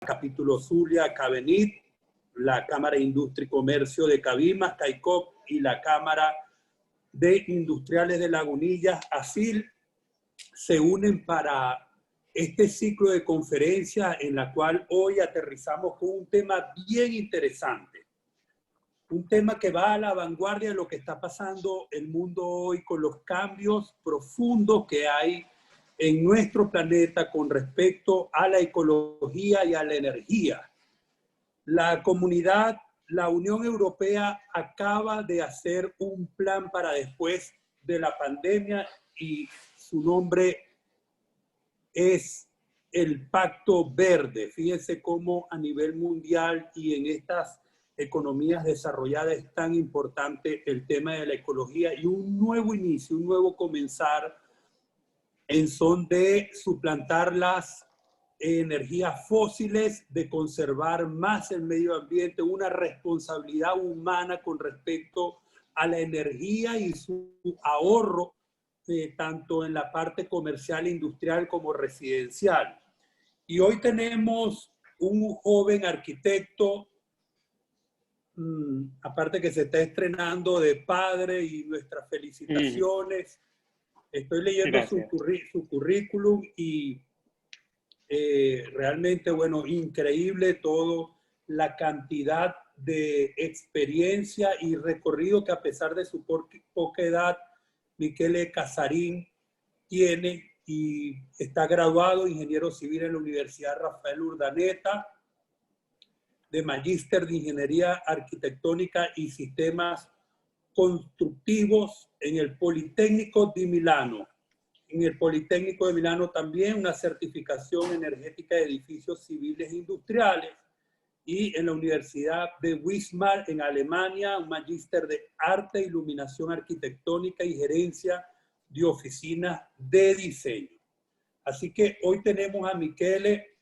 capítulo Zulia, Cabenit, la Cámara de Industria y Comercio de Cabimas, CAICOP, y la Cámara de Industriales de Lagunillas, ASIL, se unen para este ciclo de conferencias en la cual hoy aterrizamos con un tema bien interesante. Un tema que va a la vanguardia de lo que está pasando el mundo hoy con los cambios profundos que hay en nuestro planeta con respecto a la ecología y a la energía. La comunidad, la Unión Europea acaba de hacer un plan para después de la pandemia y su nombre es el Pacto Verde. Fíjense cómo a nivel mundial y en estas economías desarrolladas es tan importante el tema de la ecología y un nuevo inicio, un nuevo comenzar en son de suplantar las energías fósiles, de conservar más el medio ambiente, una responsabilidad humana con respecto a la energía y su ahorro, tanto en la parte comercial, industrial como residencial. Y hoy tenemos un joven arquitecto, aparte que se está estrenando de padre, y nuestras felicitaciones. Estoy leyendo su currículum y realmente, bueno, increíble todo, la cantidad de experiencia y recorrido que a pesar de su poca edad, Michele Casarín tiene, y está graduado ingeniero civil en la Universidad Rafael Urdaneta, de Magíster de Ingeniería Arquitectónica y Sistemas Constructivos en el Politécnico di Milano. En el Politécnico de Milano también una certificación energética de edificios civiles e industriales, y en la Universidad de Wismar en Alemania un magíster de arte, iluminación arquitectónica y gerencia de oficinas de diseño. Así que hoy tenemos a Michele,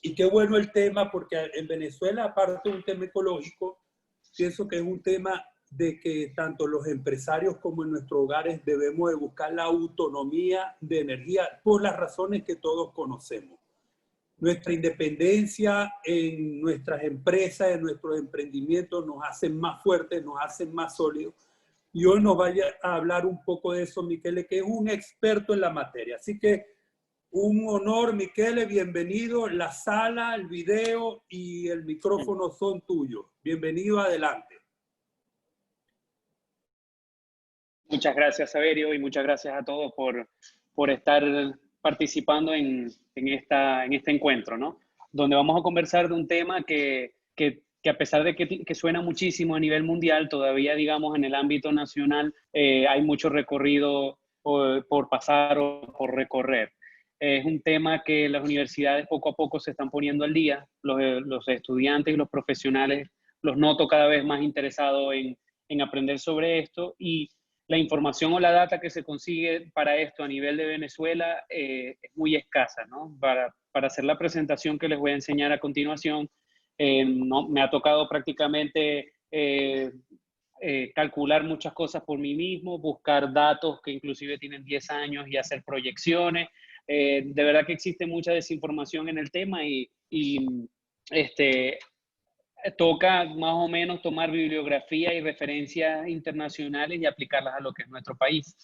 y qué bueno el tema, porque en Venezuela, aparte de un tema ecológico, pienso que es un tema de que tanto los empresarios como en nuestros hogares debemos de buscar la autonomía de energía por las razones que todos conocemos. Nuestra independencia en nuestras empresas, en nuestros emprendimientos, nos hacen más fuertes, nos hacen más sólidos. Y hoy nos vaya a hablar un poco de eso Michele, que es un experto en la materia. Así que un honor, Michele, bienvenido. La sala, el video y el micrófono son tuyos. Bienvenido, adelante. Muchas gracias, Saverio, y muchas gracias a todos por estar participando en este encuentro, ¿no? Donde vamos a conversar de un tema que a pesar de que suena muchísimo a nivel mundial, todavía, digamos, en el ámbito nacional hay mucho recorrido por pasar o por recorrer. Es un tema que las universidades poco a poco se están poniendo al día. Los estudiantes y los profesionales los noto cada vez más interesados en aprender sobre esto, y la información o la data que se consigue para esto a nivel de Venezuela es muy escasa, ¿no? Para hacer la presentación que les voy a enseñar a continuación, me ha tocado prácticamente calcular muchas cosas por mí mismo, buscar datos que inclusive tienen 10 años y hacer proyecciones. De verdad que existe mucha desinformación en el tema y toca más o menos tomar bibliografía y referencias internacionales y aplicarlas a lo que es nuestro país.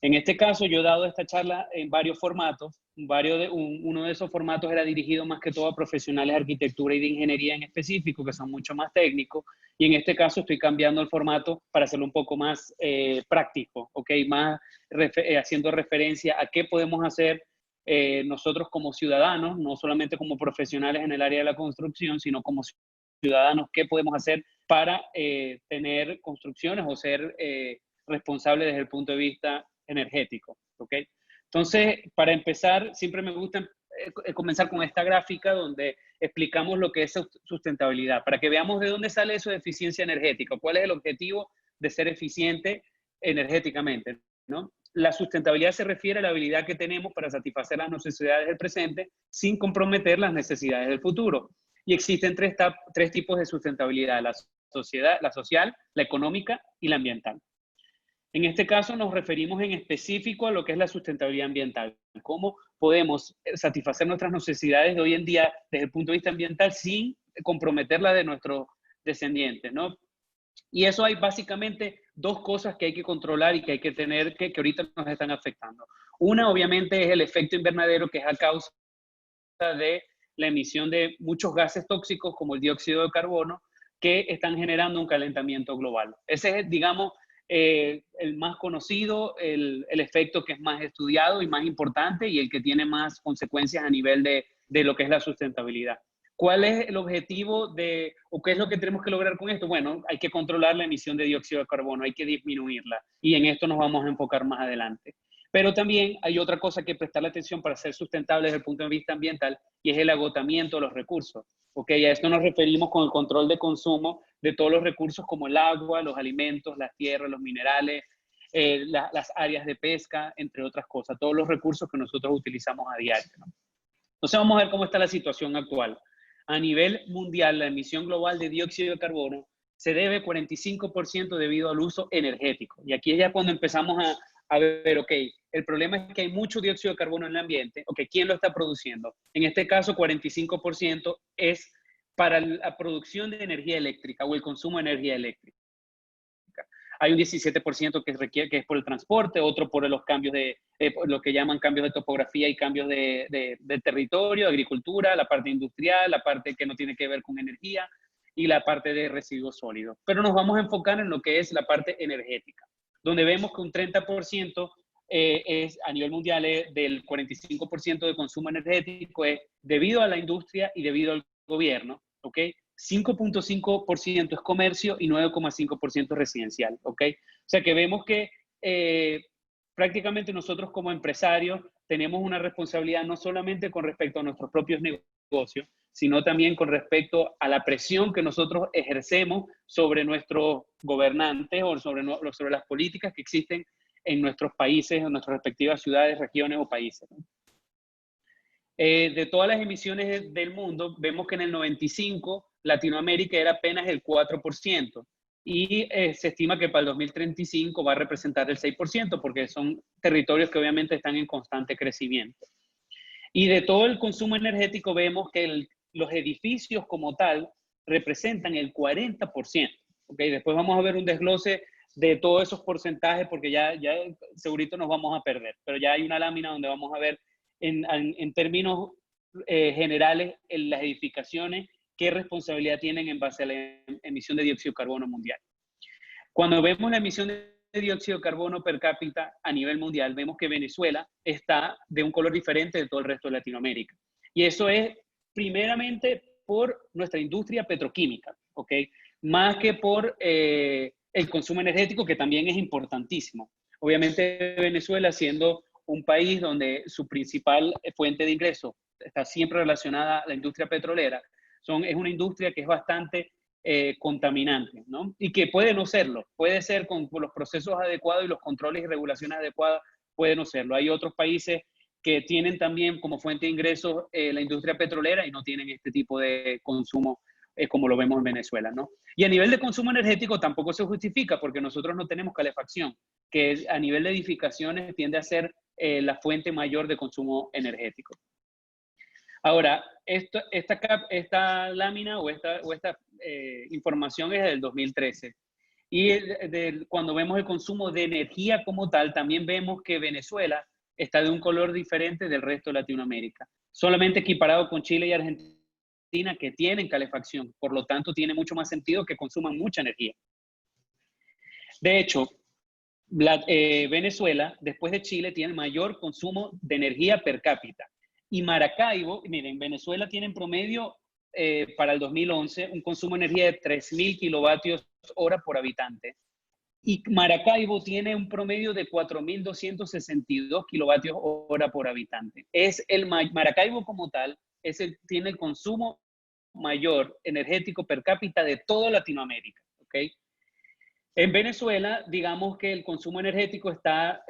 En este caso, yo he dado esta charla en varios formatos. Uno de esos formatos era dirigido más que todo a profesionales de arquitectura y de ingeniería en específico, que son mucho más técnicos. Y en este caso estoy cambiando el formato para hacerlo un poco más práctico, ¿ok? Más haciendo referencia a qué podemos hacer nosotros como ciudadanos, no solamente como profesionales en el área de la construcción, sino como ciudadanos, qué podemos hacer para tener construcciones o ser responsables desde el punto de vista energético, ¿ok? Entonces, para empezar, siempre me gusta comenzar con esta gráfica donde explicamos lo que es sustentabilidad, para que veamos de dónde sale eso de eficiencia energética, cuál es el objetivo de ser eficiente energéticamente, ¿no? La sustentabilidad se refiere a la habilidad que tenemos para satisfacer las necesidades del presente sin comprometer las necesidades del futuro. Y existen tres tipos de sustentabilidad: la social, la económica y la ambiental. En este caso nos referimos en específico a lo que es la sustentabilidad ambiental. Cómo podemos satisfacer nuestras necesidades de hoy en día desde el punto de vista ambiental sin comprometer la de nuestros descendientes, ¿no? Y eso hay básicamente dos cosas que hay que controlar y que hay que tener que ahorita nos están afectando. Una, obviamente, es el efecto invernadero, que es a causa de la emisión de muchos gases tóxicos como el dióxido de carbono, que están generando un calentamiento global. Ese es, digamos, el más conocido, el efecto que es más estudiado y más importante y el que tiene más consecuencias a nivel de lo que es la sustentabilidad. ¿Cuál es el objetivo o qué es lo que tenemos que lograr con esto? Bueno, hay que controlar la emisión de dióxido de carbono, hay que disminuirla y en esto nos vamos a enfocar más adelante. Pero también hay otra cosa que prestarle atención para ser sustentable desde el punto de vista ambiental y es el agotamiento de los recursos. ¿Okay? A esto nos referimos con el control de consumo de todos los recursos como el agua, los alimentos, las tierras, los minerales, las áreas de pesca, entre otras cosas, todos los recursos que nosotros utilizamos a diario, ¿no? Entonces vamos a ver cómo está la situación actual. A nivel mundial, la emisión global de dióxido de carbono se debe 45% debido al uso energético. Y aquí es ya cuando empezamos a ver, ok, el problema es que hay mucho dióxido de carbono en el ambiente, ok, ¿quién lo está produciendo? En este caso, 45% es para la producción de energía eléctrica o el consumo de energía eléctrica. Hay un 17% que es por el transporte, otro por los cambios por lo que llaman cambios de topografía y cambios de territorio, agricultura, la parte industrial, la parte que no tiene que ver con energía y la parte de residuos sólidos. Pero nos vamos a enfocar en lo que es la parte energética, donde vemos que un 30% es a nivel mundial del 45% de consumo energético es debido a la industria y debido al gobierno, ¿ok? 5.5% es comercio y 9.5% residencial, ¿ok? O sea que vemos que prácticamente nosotros como empresarios tenemos una responsabilidad no solamente con respecto a nuestros propios negocios, sino también con respecto a la presión que nosotros ejercemos sobre nuestros gobernantes o sobre las políticas que existen en nuestros países, en nuestras respectivas ciudades, regiones o países, ¿no? De todas las emisiones del mundo, vemos que en el 95 Latinoamérica era apenas el 4% y se estima que para el 2035 va a representar el 6% porque son territorios que obviamente están en constante crecimiento. Y de todo el consumo energético vemos que los edificios como tal representan el 40%. ¿Okay? Después vamos a ver un desglose de todos esos porcentajes porque ya segurito nos vamos a perder, pero ya hay una lámina donde vamos a ver en términos generales en las edificaciones qué responsabilidad tienen en base a la emisión de dióxido de carbono mundial. Cuando vemos la emisión de dióxido de carbono per cápita a nivel mundial, vemos que Venezuela está de un color diferente de todo el resto de Latinoamérica. Y eso es primeramente por nuestra industria petroquímica, ¿ok? Más que por el consumo energético, que también es importantísimo. Obviamente Venezuela, siendo un país donde su principal fuente de ingreso está siempre relacionada a la industria petrolera, es una industria que es bastante contaminante, ¿no? Y que puede no serlo, puede ser con los procesos adecuados y los controles y regulaciones adecuadas, puede no serlo. Hay otros países que tienen también como fuente de ingresos la industria petrolera y no tienen este tipo de consumo como lo vemos en Venezuela, ¿no? Y a nivel de consumo energético tampoco se justifica porque nosotros no tenemos calefacción, que a nivel de edificaciones tiende a ser la fuente mayor de consumo energético. Ahora, esta lámina o esta información es del 2013. Y cuando vemos el consumo de energía como tal, también vemos que Venezuela está de un color diferente del resto de Latinoamérica. Solamente equiparado con Chile y Argentina, que tienen calefacción. Por lo tanto, tiene mucho más sentido que consuman mucha energía. De hecho, Venezuela, después de Chile, tiene el mayor consumo de energía per cápita. Y Maracaibo, miren, Venezuela tiene en promedio para el 2011 un consumo de energía de 3.000 kilovatios hora por habitante. Y Maracaibo tiene un promedio de 4.262 kilovatios hora por habitante. Maracaibo como tal tiene el consumo mayor energético per cápita de toda Latinoamérica, ¿ok? En Venezuela, digamos que el consumo energético está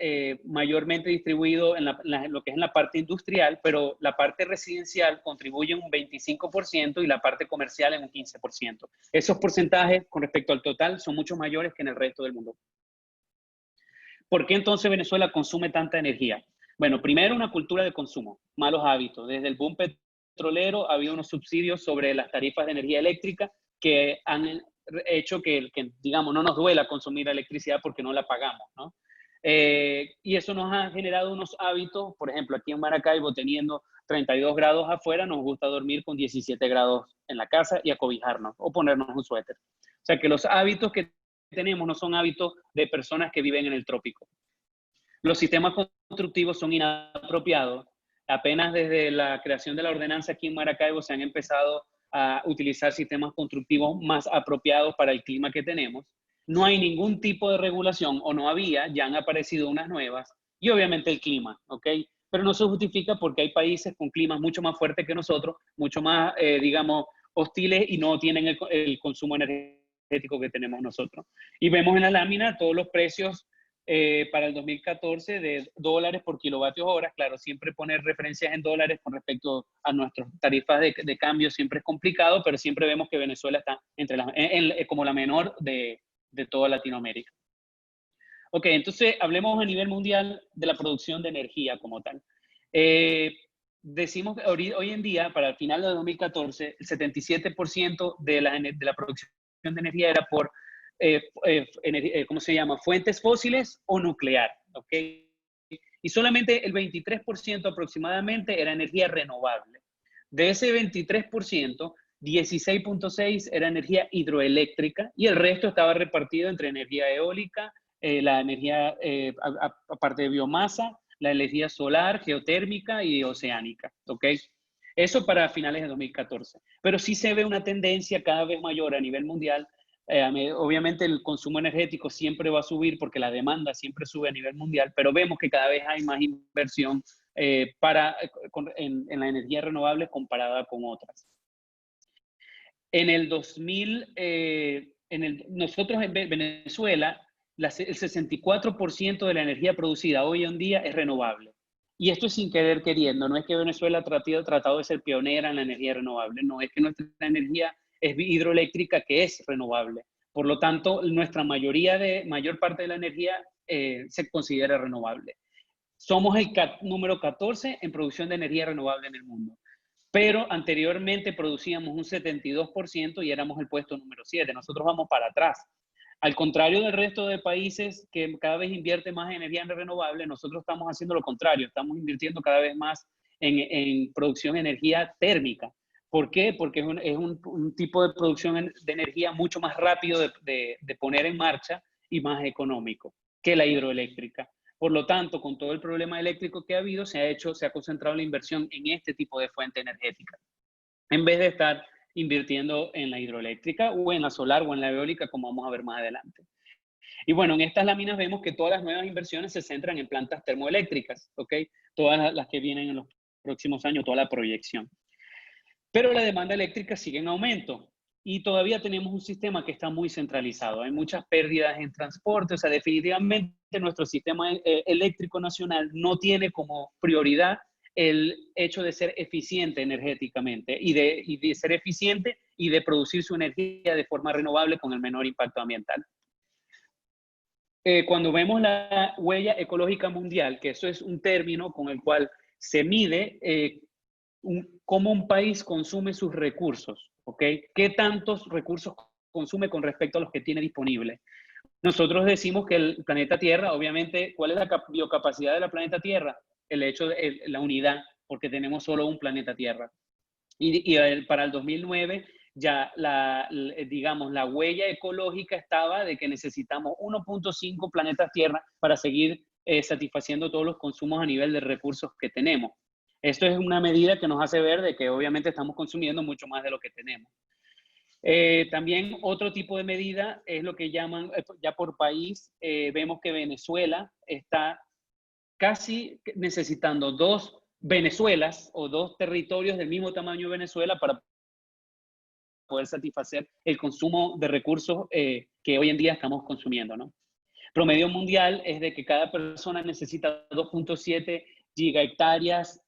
mayormente distribuido en lo que es en la parte industrial, pero la parte residencial contribuye un 25% y la parte comercial en un 15%. Esos porcentajes con respecto al total son mucho mayores que en el resto del mundo. ¿Por qué entonces Venezuela consume tanta energía? Bueno, primero una cultura de consumo, malos hábitos. Desde el boom petrolero ha habido unos subsidios sobre las tarifas de energía eléctrica que han hecho que, digamos, no nos duela consumir electricidad porque no la pagamos, ¿no? Y eso nos ha generado unos hábitos, por ejemplo, aquí en Maracaibo, teniendo 32 grados afuera, nos gusta dormir con 17 grados en la casa y acobijarnos o ponernos un suéter. O sea que los hábitos que tenemos no son hábitos de personas que viven en el trópico. Los sistemas constructivos son inapropiados. Apenas desde la creación de la ordenanza aquí en Maracaibo se han empezado a utilizar sistemas constructivos más apropiados para el clima que tenemos. No hay ningún tipo de regulación, o no había, ya han aparecido unas nuevas, y obviamente el clima, ¿ok? Pero no se justifica porque hay países con climas mucho más fuertes que nosotros, mucho más, digamos, hostiles y no tienen el consumo energético que tenemos nosotros. Y vemos en la lámina todos los precios para el 2014 de dólares por kilovatios hora. Claro, siempre poner referencias en dólares con respecto a nuestras tarifas de cambio siempre es complicado, pero siempre vemos que Venezuela está entre como la menor de toda Latinoamérica. Ok, entonces hablemos a nivel mundial de la producción de energía como tal. Decimos que hoy en día, para el final de 2014, el 77% de la producción de energía era por, ¿cómo se llama? Fuentes fósiles o nuclear, ¿ok? Y solamente el 23% aproximadamente era energía renovable. De ese 23%, 16.6 era energía hidroeléctrica y el resto estaba repartido entre energía eólica, la energía, aparte de biomasa, la energía solar, geotérmica y oceánica, ¿ok? Eso para finales de 2014. Pero sí se ve una tendencia cada vez mayor a nivel mundial. Obviamente el consumo energético siempre va a subir porque la demanda siempre sube a nivel mundial, pero vemos que cada vez hay más inversión en la energía renovable comparada con otras. En el 2000, nosotros en Venezuela, el 64% de la energía producida hoy en día es renovable. Y esto es sin querer queriendo, no es que Venezuela ha tratado de ser pionera en la energía renovable, no, es que nuestra energía es hidroeléctrica que es renovable. Por lo tanto, mayor parte de la energía se considera renovable. Somos el número 14 en producción de energía renovable en el mundo. Pero anteriormente producíamos un 72% y éramos el puesto número 7. Nosotros vamos para atrás. Al contrario del resto de países que cada vez invierte más en energía renovable, nosotros estamos haciendo lo contrario. Estamos invirtiendo cada vez más en producción de energía térmica. ¿Por qué? Porque es un tipo de producción de energía mucho más rápido de poner en marcha y más económico que la hidroeléctrica. Por lo tanto, con todo el problema eléctrico que ha habido, se ha concentrado la inversión en este tipo de fuente energética, en vez de estar invirtiendo en la hidroeléctrica o en la solar o en la eólica, como vamos a ver más adelante. Y bueno, en estas láminas vemos que todas las nuevas inversiones se centran en plantas termoeléctricas, ¿ok? Todas las que vienen en los próximos años, toda la proyección. Pero la demanda eléctrica sigue en aumento y todavía tenemos un sistema que está muy centralizado. Hay muchas pérdidas en transporte, o sea, definitivamente nuestro sistema eléctrico nacional no tiene como prioridad el hecho de ser eficiente energéticamente y de ser eficiente y de producir su energía de forma renovable con el menor impacto ambiental. Cuando vemos la huella ecológica mundial, que eso es un término con el cual se mide cómo un país consume sus recursos, ¿ok? ¿Qué tantos recursos consume con respecto a los que tiene disponibles? Nosotros decimos que el planeta Tierra, obviamente, ¿cuál es la biocapacidad de la planeta Tierra? El hecho de la unidad, porque tenemos solo un planeta Tierra. Y para el 2009 ya digamos, la huella ecológica estaba de que necesitamos 1.5 planetas Tierra para seguir satisfaciendo todos los consumos a nivel de recursos que tenemos. Esto es una medida que nos hace ver de que obviamente estamos consumiendo mucho más de lo que tenemos. También otro tipo de medida es lo que llaman, ya por país, vemos que Venezuela está casi necesitando 2 Venezuelas o 2 territorios del mismo tamaño de Venezuela para poder satisfacer el consumo de recursos que hoy en día estamos consumiendo, ¿no? Promedio mundial es de que cada persona necesita 2.7 gigahectáreas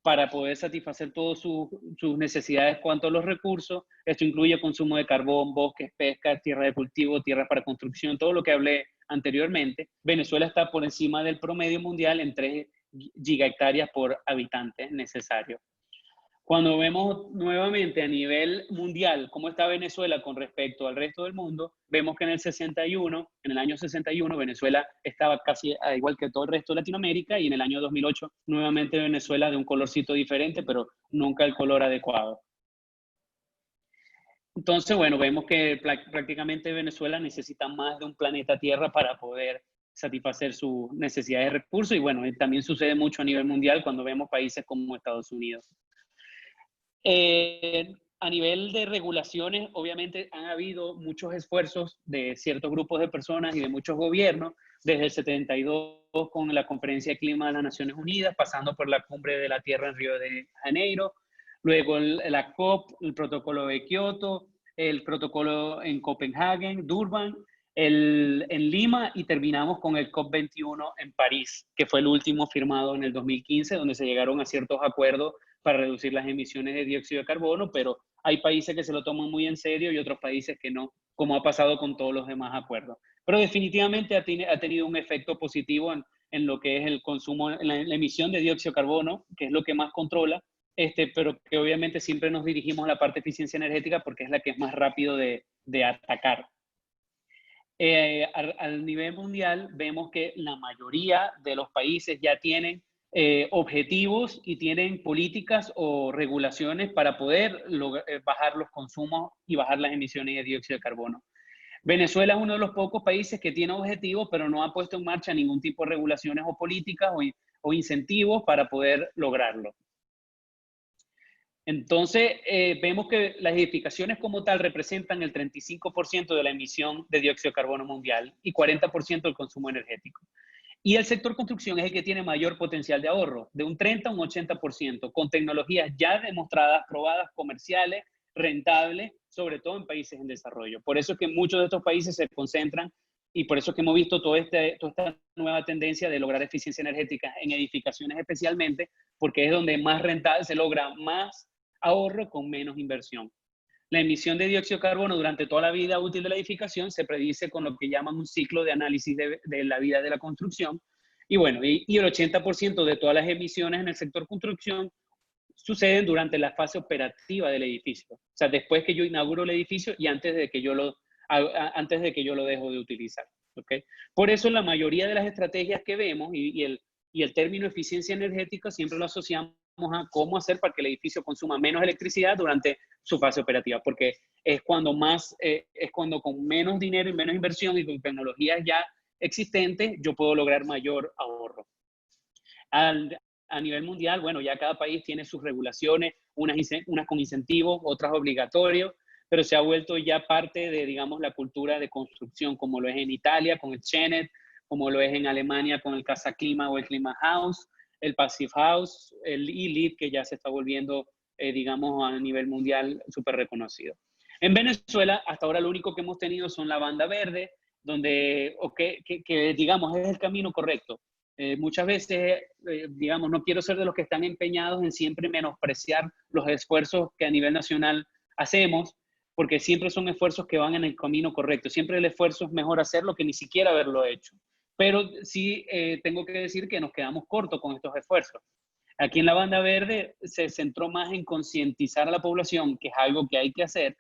para poder satisfacer todas sus necesidades cuanto a los recursos. Esto incluye consumo de carbón, bosques, pesca, tierra de cultivo, tierras para construcción, todo lo que hablé anteriormente, Venezuela está por encima del promedio mundial en 3 gigahectáreas por habitante necesario. Cuando vemos nuevamente a nivel mundial cómo está Venezuela con respecto al resto del mundo, vemos que en el año 61, Venezuela estaba casi igual que todo el resto de Latinoamérica, y en el año 2008 nuevamente Venezuela de un colorcito diferente, pero nunca el color adecuado. Entonces, bueno, vemos que prácticamente Venezuela necesita más de un planeta Tierra para poder satisfacer sus necesidades de recursos, y bueno, también sucede mucho a nivel mundial cuando vemos países como Estados Unidos. A nivel de regulaciones, obviamente han habido muchos esfuerzos de ciertos grupos de personas y de muchos gobiernos, desde el 72 con la Conferencia de Clima de las Naciones Unidas, pasando por la Cumbre de la Tierra en Río de Janeiro, luego la COP, el Protocolo de Kioto, el Protocolo en Copenhague, Durban, en Lima, y terminamos con el COP21 en París, que fue el último firmado en el 2015, donde se llegaron a ciertos acuerdos para reducir las emisiones de dióxido de carbono, pero hay países que se lo toman muy en serio y otros países que no, como ha pasado con todos los demás acuerdos. Pero definitivamente ha tenido un efecto positivo en lo que es el consumo, en la emisión de dióxido de carbono, que es lo que más controla, pero que obviamente siempre nos dirigimos a la parte de eficiencia energética porque es la que es más rápido de atacar. Al nivel mundial vemos que la mayoría de los países ya tienen objetivos y tienen políticas o regulaciones para poder bajar los consumos y bajar las emisiones de dióxido de carbono. Venezuela es uno de los pocos países que tiene objetivos, pero no ha puesto en marcha ningún tipo de regulaciones o políticas o incentivos para poder lograrlo. Entonces, vemos que las edificaciones como tal representan el 35% de la emisión de dióxido de carbono mundial y 40% del consumo energético. Y el sector construcción es el que tiene mayor potencial de ahorro, de un 30 a un 80%, con tecnologías ya demostradas, probadas, comerciales, rentables, sobre todo en países en desarrollo. Por eso es que muchos de estos países se concentran, y por eso es que hemos visto toda esta nueva tendencia de lograr eficiencia energética en edificaciones especialmente, porque es donde más rentable se logra más ahorro con menos inversión. La emisión de dióxido de carbono durante toda la vida útil de la edificación se predice con lo que llaman un ciclo de análisis de la vida de la construcción. Y bueno, y el 80% de todas las emisiones en el sector construcción suceden durante la fase operativa del edificio. O sea, después que yo inauguro el edificio y antes de que yo lo dejo de utilizar. ¿Okay? Por eso la mayoría de las estrategias que vemos y el término eficiencia energética siempre lo asociamos a cómo hacer para que el edificio consuma menos electricidad durante su fase operativa, porque es cuando con menos dinero y menos inversión y con tecnologías ya existentes, yo puedo lograr mayor ahorro. A nivel mundial, bueno, ya cada país tiene sus regulaciones, unas con incentivos, otras obligatorios, pero se ha vuelto ya parte de, digamos, la cultura de construcción, como lo es en Italia con el Chenet, como lo es en Alemania con el Casa Clima o el Clima House, el Passive House, el E-LEED, que ya se está volviendo, digamos, a nivel mundial súper reconocido. En Venezuela, hasta ahora lo único que hemos tenido son la banda verde, donde, que digamos, es el camino correcto. Muchas veces, digamos, no quiero ser de los que están empeñados en siempre menospreciar los esfuerzos que a nivel nacional hacemos, porque siempre son esfuerzos que van en el camino correcto. Siempre el esfuerzo es mejor hacerlo que ni siquiera haberlo hecho. Pero sí tengo que decir que nos quedamos cortos con estos esfuerzos. Aquí en la banda verde se centró más en concientizar a la población, que es algo que hay que hacer,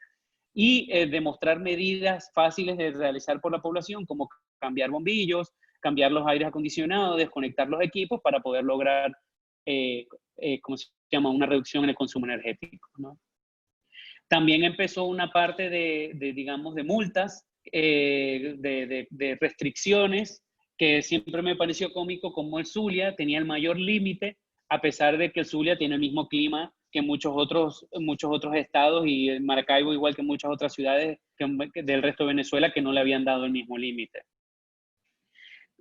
y demostrar medidas fáciles de realizar por la población, como cambiar bombillos, cambiar los aires acondicionados, desconectar los equipos para poder lograr, ¿cómo se llama?, una reducción en el consumo energético, ¿no? También empezó una parte digamos, de multas, de restricciones, que siempre me pareció cómico como el Zulia tenía el mayor límite, a pesar de que el Zulia tiene el mismo clima que muchos otros estados, y Maracaibo igual que muchas otras ciudades del resto de Venezuela que no le habían dado el mismo límite.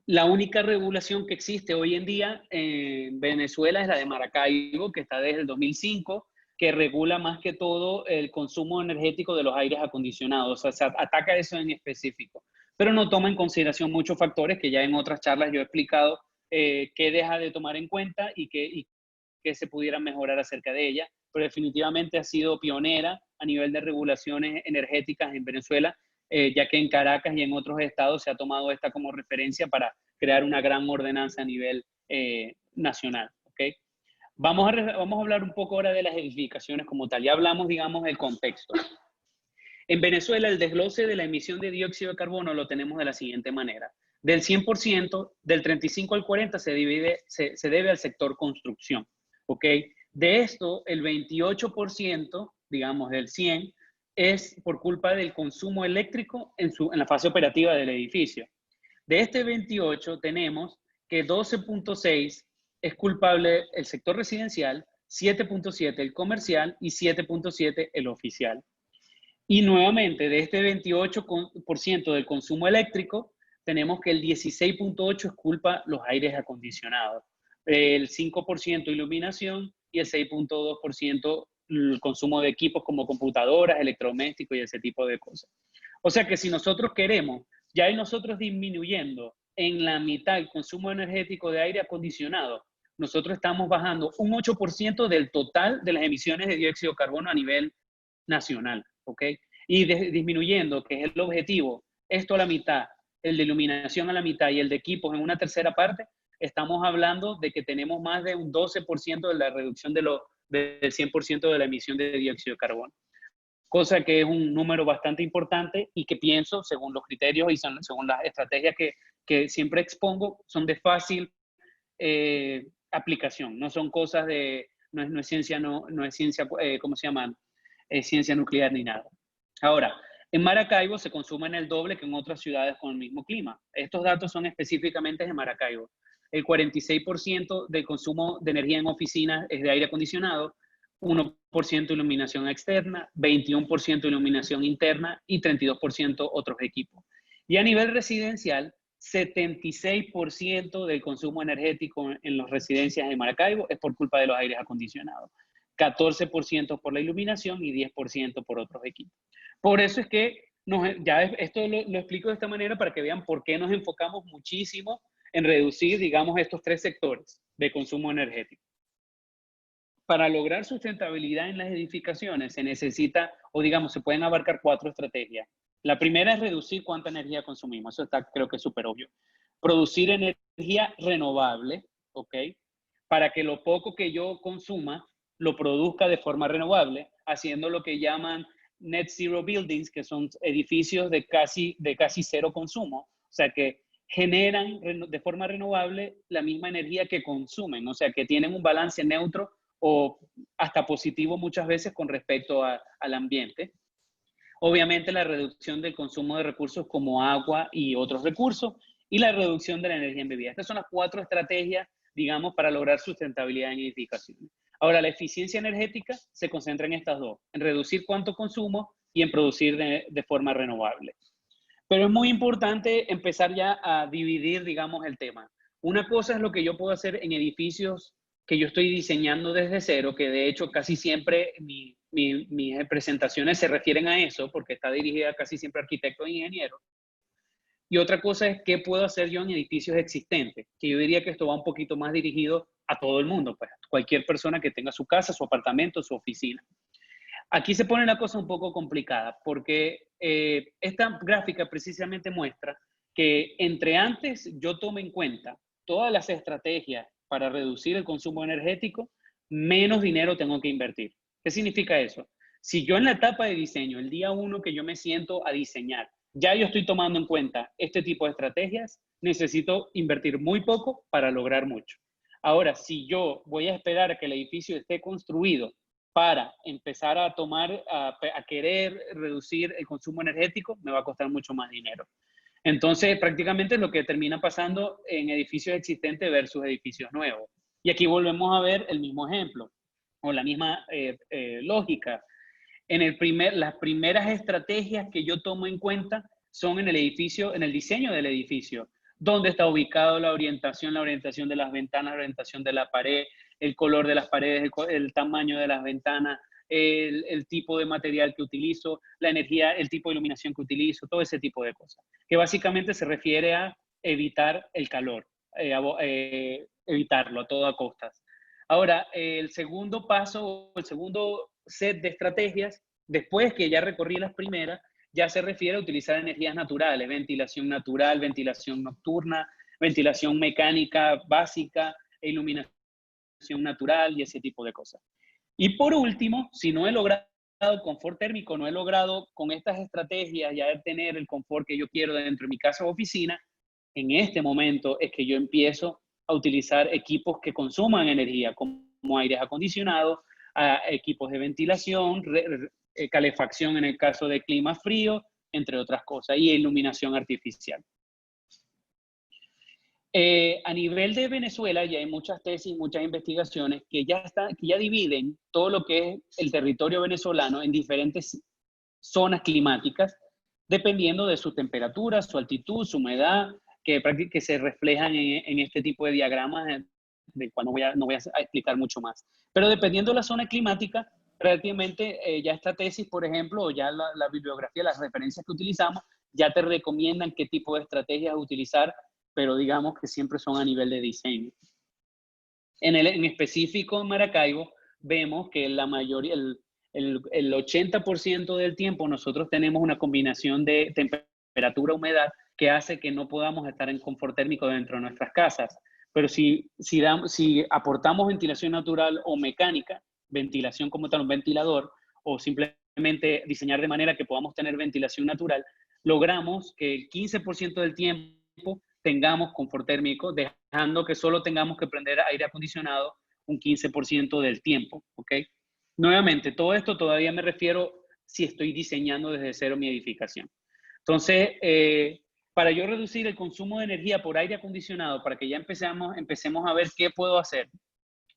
La única regulación que existe hoy en día en Venezuela es la de Maracaibo, que está desde el 2005, que regula más que todo el consumo energético de los aires acondicionados. O sea, se ataca eso en específico, pero no toma en consideración muchos factores que ya en otras charlas yo he explicado qué deja de tomar en cuenta y qué se pudiera mejorar acerca de ella. Pero definitivamente ha sido pionera a nivel de regulaciones energéticas en Venezuela, ya que en Caracas y en otros estados se ha tomado esta como referencia para crear una gran ordenanza a nivel nacional. ¿Okay? Vamos a hablar un poco ahora de las edificaciones como tal. Ya hablamos, digamos, del contexto. En Venezuela, el desglose de la emisión de dióxido de carbono lo tenemos de la siguiente manera. Del 100%, del 35 al 40 se debe al sector construcción. ¿Ok? De esto, el 28%, digamos, del 100, es por culpa del consumo eléctrico en la fase operativa del edificio. De este 28 tenemos que 12.6 es culpable el sector residencial, 7.7 el comercial y 7.7 el oficial. Y nuevamente, de este 28% del consumo eléctrico, tenemos que el 16.8 es culpa los aires acondicionados, el 5% iluminación y el 6.2% el consumo de equipos como computadoras, electrodomésticos y ese tipo de cosas. O sea que si nosotros queremos, ya hay nosotros disminuyendo en la mitad el consumo energético de aire acondicionado, nosotros estamos bajando un 8% del total de las emisiones de dióxido de carbono a nivel nacional, ¿ok? Y disminuyendo, que es el objetivo, esto a la mitad, el de iluminación a la mitad y el de equipos en una tercera parte, estamos hablando de que tenemos más de un 12% de la reducción del 100% de la emisión de dióxido de carbono. Cosa que es un número bastante importante y que pienso, según los criterios y según las estrategias que siempre expongo, son de fácil aplicación, no son cosas de, no es ciencia, ¿cómo se llaman? Ciencia nuclear ni nada. Ahora, en Maracaibo se consumen el doble que en otras ciudades con el mismo clima. Estos datos son específicamente de Maracaibo. El 46% del consumo de energía en oficinas es de aire acondicionado, 1% iluminación externa, 21% iluminación interna y 32% otros equipos. Y a nivel residencial, 76% del consumo energético en las residencias de Maracaibo es por culpa de los aires acondicionados. 14% por la iluminación y 10% por otros equipos. Por eso es que esto lo explico de esta manera para que vean por qué nos enfocamos muchísimo en reducir, digamos, estos tres sectores de consumo energético. Para lograr sustentabilidad en las edificaciones se necesita, o digamos, se pueden abarcar 4 estrategias. La primera es reducir cuánta energía consumimos, eso está, creo que es súper obvio. Producir energía renovable, ¿ok? Para que lo poco que yo consuma lo produzca de forma renovable, haciendo lo que llaman net zero buildings, que son edificios de casi cero consumo, o sea que generan de forma renovable la misma energía que consumen, o sea que tienen un balance neutro o hasta positivo muchas veces con respecto al ambiente. Obviamente la reducción del consumo de recursos como agua y otros recursos y la reducción de la energía embebida. Estas son las 4 estrategias, digamos, para lograr sustentabilidad en edificaciones. Ahora, la eficiencia energética se concentra en estas 2, en reducir cuánto consumo y en producir de forma renovable. Pero es muy importante empezar ya a dividir, digamos, el tema. Una cosa es lo que yo puedo hacer en edificios que yo estoy diseñando desde cero, que de hecho casi siempre mis presentaciones se refieren a eso, porque está dirigida casi siempre a arquitectos e ingenieros. Y otra cosa es qué puedo hacer yo en edificios existentes, que yo diría que esto va un poquito más dirigido a todo el mundo, pues cualquier persona que tenga su casa, su apartamento, su oficina. Aquí se pone la cosa un poco complicada, porque esta gráfica precisamente muestra que entre antes yo tome en cuenta todas las estrategias para reducir el consumo energético, menos dinero tengo que invertir. ¿Qué significa eso? Si yo en la etapa de diseño, el día 1 que yo me siento a diseñar, ya yo estoy tomando en cuenta este tipo de estrategias, necesito invertir muy poco para lograr mucho. Ahora, si yo voy a esperar a que el edificio esté construido para empezar a querer reducir el consumo energético, me va a costar mucho más dinero. Entonces, prácticamente es lo que termina pasando en edificios existentes versus edificios nuevos. Y aquí volvemos a ver el mismo ejemplo, o la misma lógica. Las primeras estrategias que yo tomo en cuenta son en el edificio, en el diseño del edificio. Dónde está ubicado la orientación de las ventanas, la orientación de la pared, el color de las paredes, el tamaño de las ventanas, el tipo de material que utilizo, la energía, el tipo de iluminación que utilizo, todo ese tipo de cosas. Que básicamente se refiere a evitar el calor, evitarlo a toda costa. Ahora, el segundo paso, el segundo set de estrategias, después que ya recorrí las primeras, ya se refiere a utilizar energías naturales, ventilación natural, ventilación nocturna, ventilación mecánica básica, iluminación natural y ese tipo de cosas. Y por último, si no he logrado confort térmico, no he logrado con estas estrategias ya tener el confort que yo quiero dentro de mi casa o oficina, en este momento es que yo empiezo a utilizar equipos que consuman energía, como aires acondicionados, equipos de ventilación, calefacción en el caso de clima frío, entre otras cosas, y iluminación artificial. A nivel de Venezuela ya hay muchas tesis, muchas investigaciones que ya dividen todo lo que es el territorio venezolano en diferentes zonas climáticas, dependiendo de su temperatura, su altitud, su humedad, que se reflejan en este tipo de diagramas, del cual no voy a explicar mucho más. Pero dependiendo de la zona climática, prácticamente ya esta tesis, por ejemplo, o ya la bibliografía, las referencias que utilizamos, ya te recomiendan qué tipo de estrategias utilizar, pero digamos que siempre son a nivel de diseño. En específico en Maracaibo, vemos que la mayoría, el 80% del tiempo nosotros tenemos una combinación de temperatura-humedad que hace que no podamos estar en confort térmico dentro de nuestras casas. Pero si aportamos ventilación natural o mecánica, ventilación como tal, un ventilador, o simplemente diseñar de manera que podamos tener ventilación natural, logramos que el 15% del tiempo tengamos confort térmico, dejando que solo tengamos que prender aire acondicionado un 15% del tiempo, ¿ok? Nuevamente, todo esto todavía me refiero si estoy diseñando desde cero mi edificación. Entonces, para yo reducir el consumo de energía por aire acondicionado, para que ya empecemos a ver qué puedo hacer,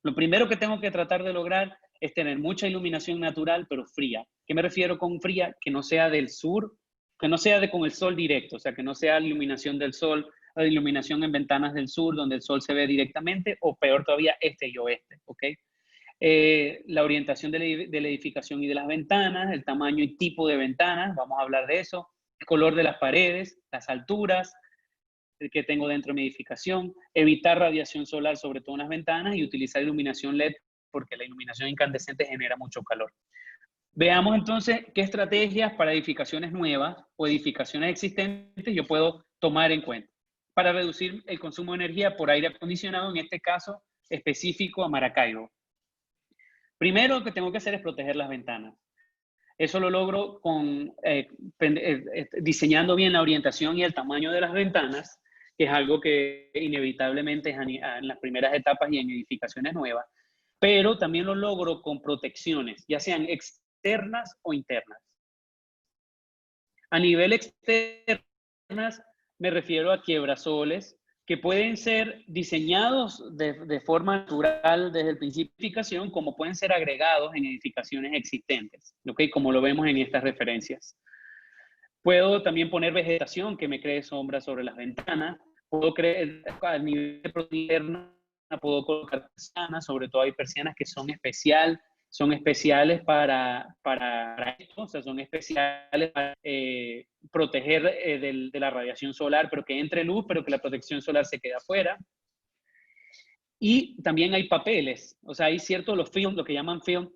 lo primero que tengo que tratar de lograr es tener mucha iluminación natural, pero fría. ¿Qué me refiero con fría? Que no sea del sur, que no sea con el sol directo, o sea, que no sea iluminación del sol, la iluminación en ventanas del sur, donde el sol se ve directamente, o peor todavía, este y oeste, ¿ok? La orientación de la edificación y de las ventanas, el tamaño y tipo de ventanas, vamos a hablar de eso, el color de las paredes, las alturas que tengo dentro de mi edificación, evitar radiación solar sobre todo en las ventanas y utilizar iluminación LED porque la iluminación incandescente genera mucho calor. Veamos entonces qué estrategias para edificaciones nuevas o edificaciones existentes yo puedo tomar en cuenta para reducir el consumo de energía por aire acondicionado, en este caso específico a Maracaibo. Primero lo que tengo que hacer es proteger las ventanas. Eso lo logro diseñando bien la orientación y el tamaño de las ventanas, que es algo que inevitablemente es en las primeras etapas y en edificaciones nuevas, pero también lo logro con protecciones, ya sean externas o internas. A nivel externas me refiero a quiebrasoles que pueden ser diseñados de forma natural desde el principio de edificación, como pueden ser agregados en edificaciones existentes, ¿ok? Como lo vemos en estas referencias. Puedo también poner vegetación que me cree sombra sobre las ventanas. Puedo crear a nivel de interna, puedo colocar persianas, sobre todo hay persianas que son especiales para esto, o sea, son especiales para proteger de la radiación solar, pero que entre luz, pero que la protección solar se quede afuera. Y también hay papeles, o sea, hay ciertos, los films, lo que llaman film,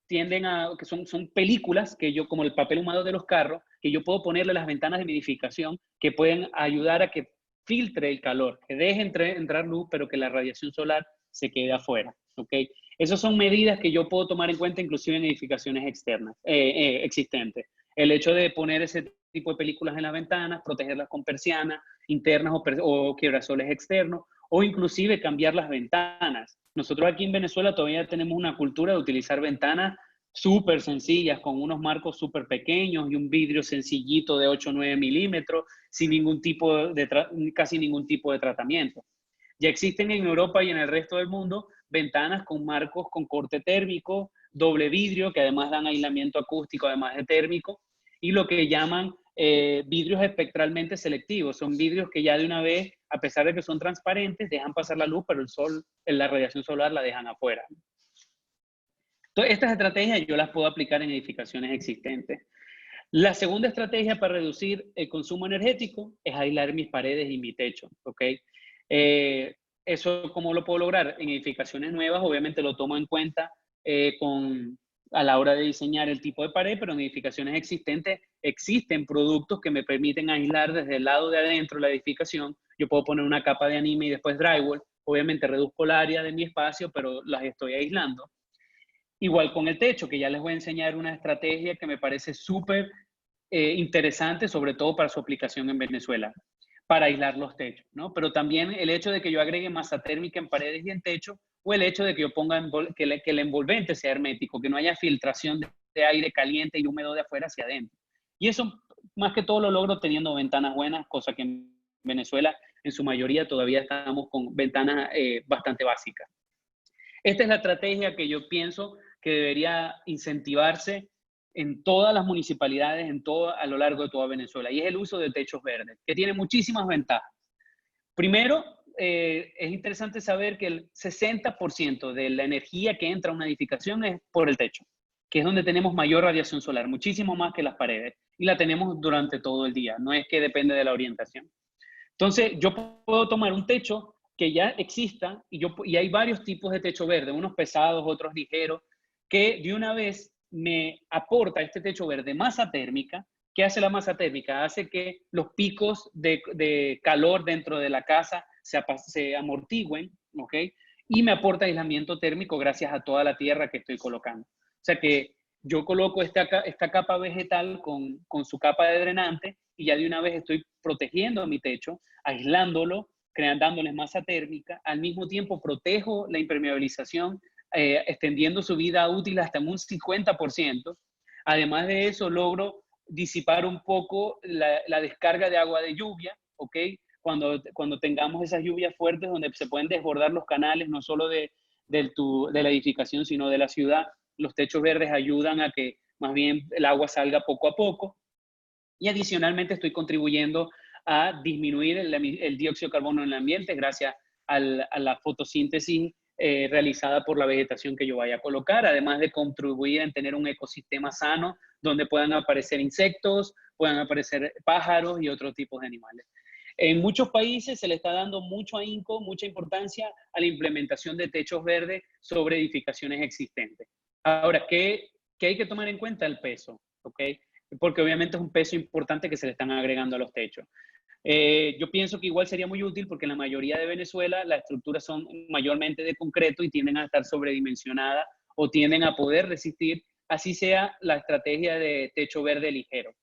tienden a, que son películas que yo, como el papel humado de los carros, que yo puedo ponerle a las ventanas de mi edificación, que pueden ayudar a que filtre el calor, que deje entrar luz, pero que la radiación solar se quede afuera, ¿ok? Esas son medidas que yo puedo tomar en cuenta inclusive en edificaciones externas, existentes. El hecho de poner ese tipo de películas en las ventanas, protegerlas con persianas internas o quiebrasoles externos, o inclusive cambiar las ventanas. Nosotros aquí en Venezuela todavía tenemos una cultura de utilizar ventanas súper sencillas, con unos marcos súper pequeños y un vidrio sencillito de 8 o 9 milímetros, sin casi ningún tipo de tratamiento. Ya existen en Europa y en el resto del mundo ventanas con marcos con corte térmico, doble vidrio, que además dan aislamiento acústico, además de térmico, y lo que llaman vidrios espectralmente selectivos. Son vidrios que ya de una vez, a pesar de que son transparentes, dejan pasar la luz, pero el sol, la radiación solar la dejan afuera. Entonces, estas estrategias yo las puedo aplicar en edificaciones existentes. La segunda estrategia para reducir el consumo energético es aislar mis paredes y mi techo, ¿ok? Eso, ¿cómo lo puedo lograr? En edificaciones nuevas, obviamente lo tomo en cuenta con a la hora de diseñar el tipo de pared, pero en edificaciones existentes existen productos que me permiten aislar desde el lado de adentro de la edificación. Yo puedo poner una capa de anime y después drywall. Obviamente reduzco el área de mi espacio, pero las estoy aislando. Igual con el techo, que ya les voy a enseñar una estrategia que me parece súper interesante, sobre todo para su aplicación en Venezuela, para aislar los techos, ¿no? Pero también el hecho de que yo agregue masa térmica en paredes y en techo, o el hecho de que yo ponga que el envolvente sea hermético, que no haya filtración de aire caliente y húmedo de afuera hacia adentro. Y eso, más que todo, lo logro teniendo ventanas buenas, cosa que en Venezuela, en su mayoría, todavía estamos con ventanas bastante básicas. Esta es la estrategia que yo pienso que debería incentivarse en todas las municipalidades, a lo largo de toda Venezuela, y es el uso de techos verdes, que tiene muchísimas ventajas. Primero, es interesante saber que el 60% de la energía que entra a una edificación es por el techo, que es donde tenemos mayor radiación solar, muchísimo más que las paredes, y la tenemos durante todo el día, no es que depende de la orientación. Entonces, yo puedo tomar un techo que ya exista y hay varios tipos de techo verde, unos pesados, otros ligeros, que de una vez me aporta este techo verde masa térmica. ¿Qué hace la masa térmica? Hace que los picos de calor dentro de la casa se amortigüen, ¿ok? Y me aporta aislamiento térmico gracias a toda la tierra que estoy colocando. O sea que yo coloco esta capa vegetal con su capa de drenante y ya de una vez estoy protegiendo mi techo, aislándolo, dándoles masa térmica. Al mismo tiempo protejo la impermeabilización, extendiendo su vida útil hasta un 50%. Además de eso, logro disipar un poco la descarga de agua de lluvia, ¿ok? Cuando tengamos esas lluvias fuertes donde se pueden desbordar los canales, no solo de la edificación, sino de la ciudad, los techos verdes ayudan a que más bien el agua salga poco a poco. Y adicionalmente estoy contribuyendo a disminuir el dióxido de carbono en el ambiente gracias a la fotosíntesis realizada por la vegetación que yo vaya a colocar, además de contribuir en tener un ecosistema sano donde puedan aparecer insectos, puedan aparecer pájaros y otros tipos de animales. En muchos países se le está dando mucho ahínco, mucha importancia a la implementación de techos verdes sobre edificaciones existentes. Ahora, ¿qué hay que tomar en cuenta? El peso, ¿ok? Porque obviamente es un peso importante que se le están agregando a los techos. Yo pienso que igual sería muy útil porque en la mayoría de Venezuela las estructuras son mayormente de concreto y tienden a estar sobredimensionadas o tienden a poder resistir, así sea la estrategia de techo verde ligero,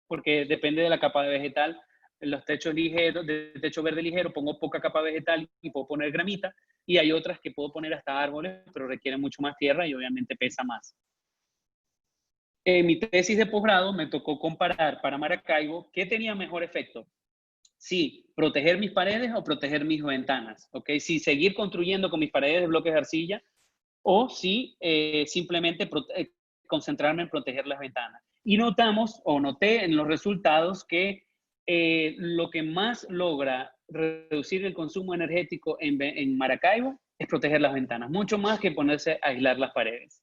porque depende de la capa de vegetal. En los techos ligeros, de techo verde ligero, pongo poca capa vegetal y puedo poner gramita, y hay otras que puedo poner hasta árboles, pero requieren mucho más tierra y obviamente pesa más. En mi tesis de posgrado me tocó comparar para Maracaibo qué tenía mejor efecto. Sí, proteger mis paredes o proteger mis ventanas, ¿ok? Si seguir construyendo con mis paredes de bloques de arcilla o si simplemente concentrarme en proteger las ventanas. Y noté en los resultados que lo que más logra reducir el consumo energético en Maracaibo es proteger las ventanas, mucho más que ponerse a aislar las paredes.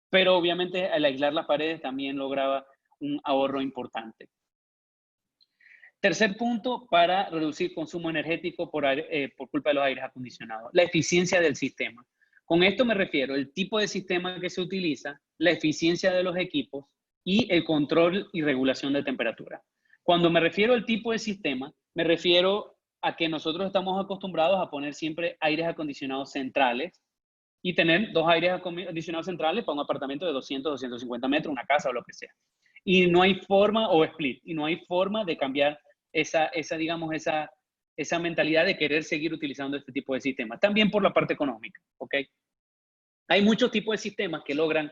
Pero obviamente al aislar las paredes también lograba un ahorro importante. Tercer punto para reducir consumo energético por culpa de los aires acondicionados, la eficiencia del sistema. Con esto me refiero al tipo de sistema que se utiliza, la eficiencia de los equipos y el control y regulación de temperatura. Cuando me refiero al tipo de sistema, me refiero a que nosotros estamos acostumbrados a poner siempre aires acondicionados centrales y tener 2 aires acondicionados centrales para un apartamento de 200, 250 metros, una casa o lo que sea. Y no hay forma, o split, y no hay forma de cambiar esa mentalidad de querer seguir utilizando este tipo de sistemas. También por la parte económica, ¿ok? Hay muchos tipos de sistemas que logran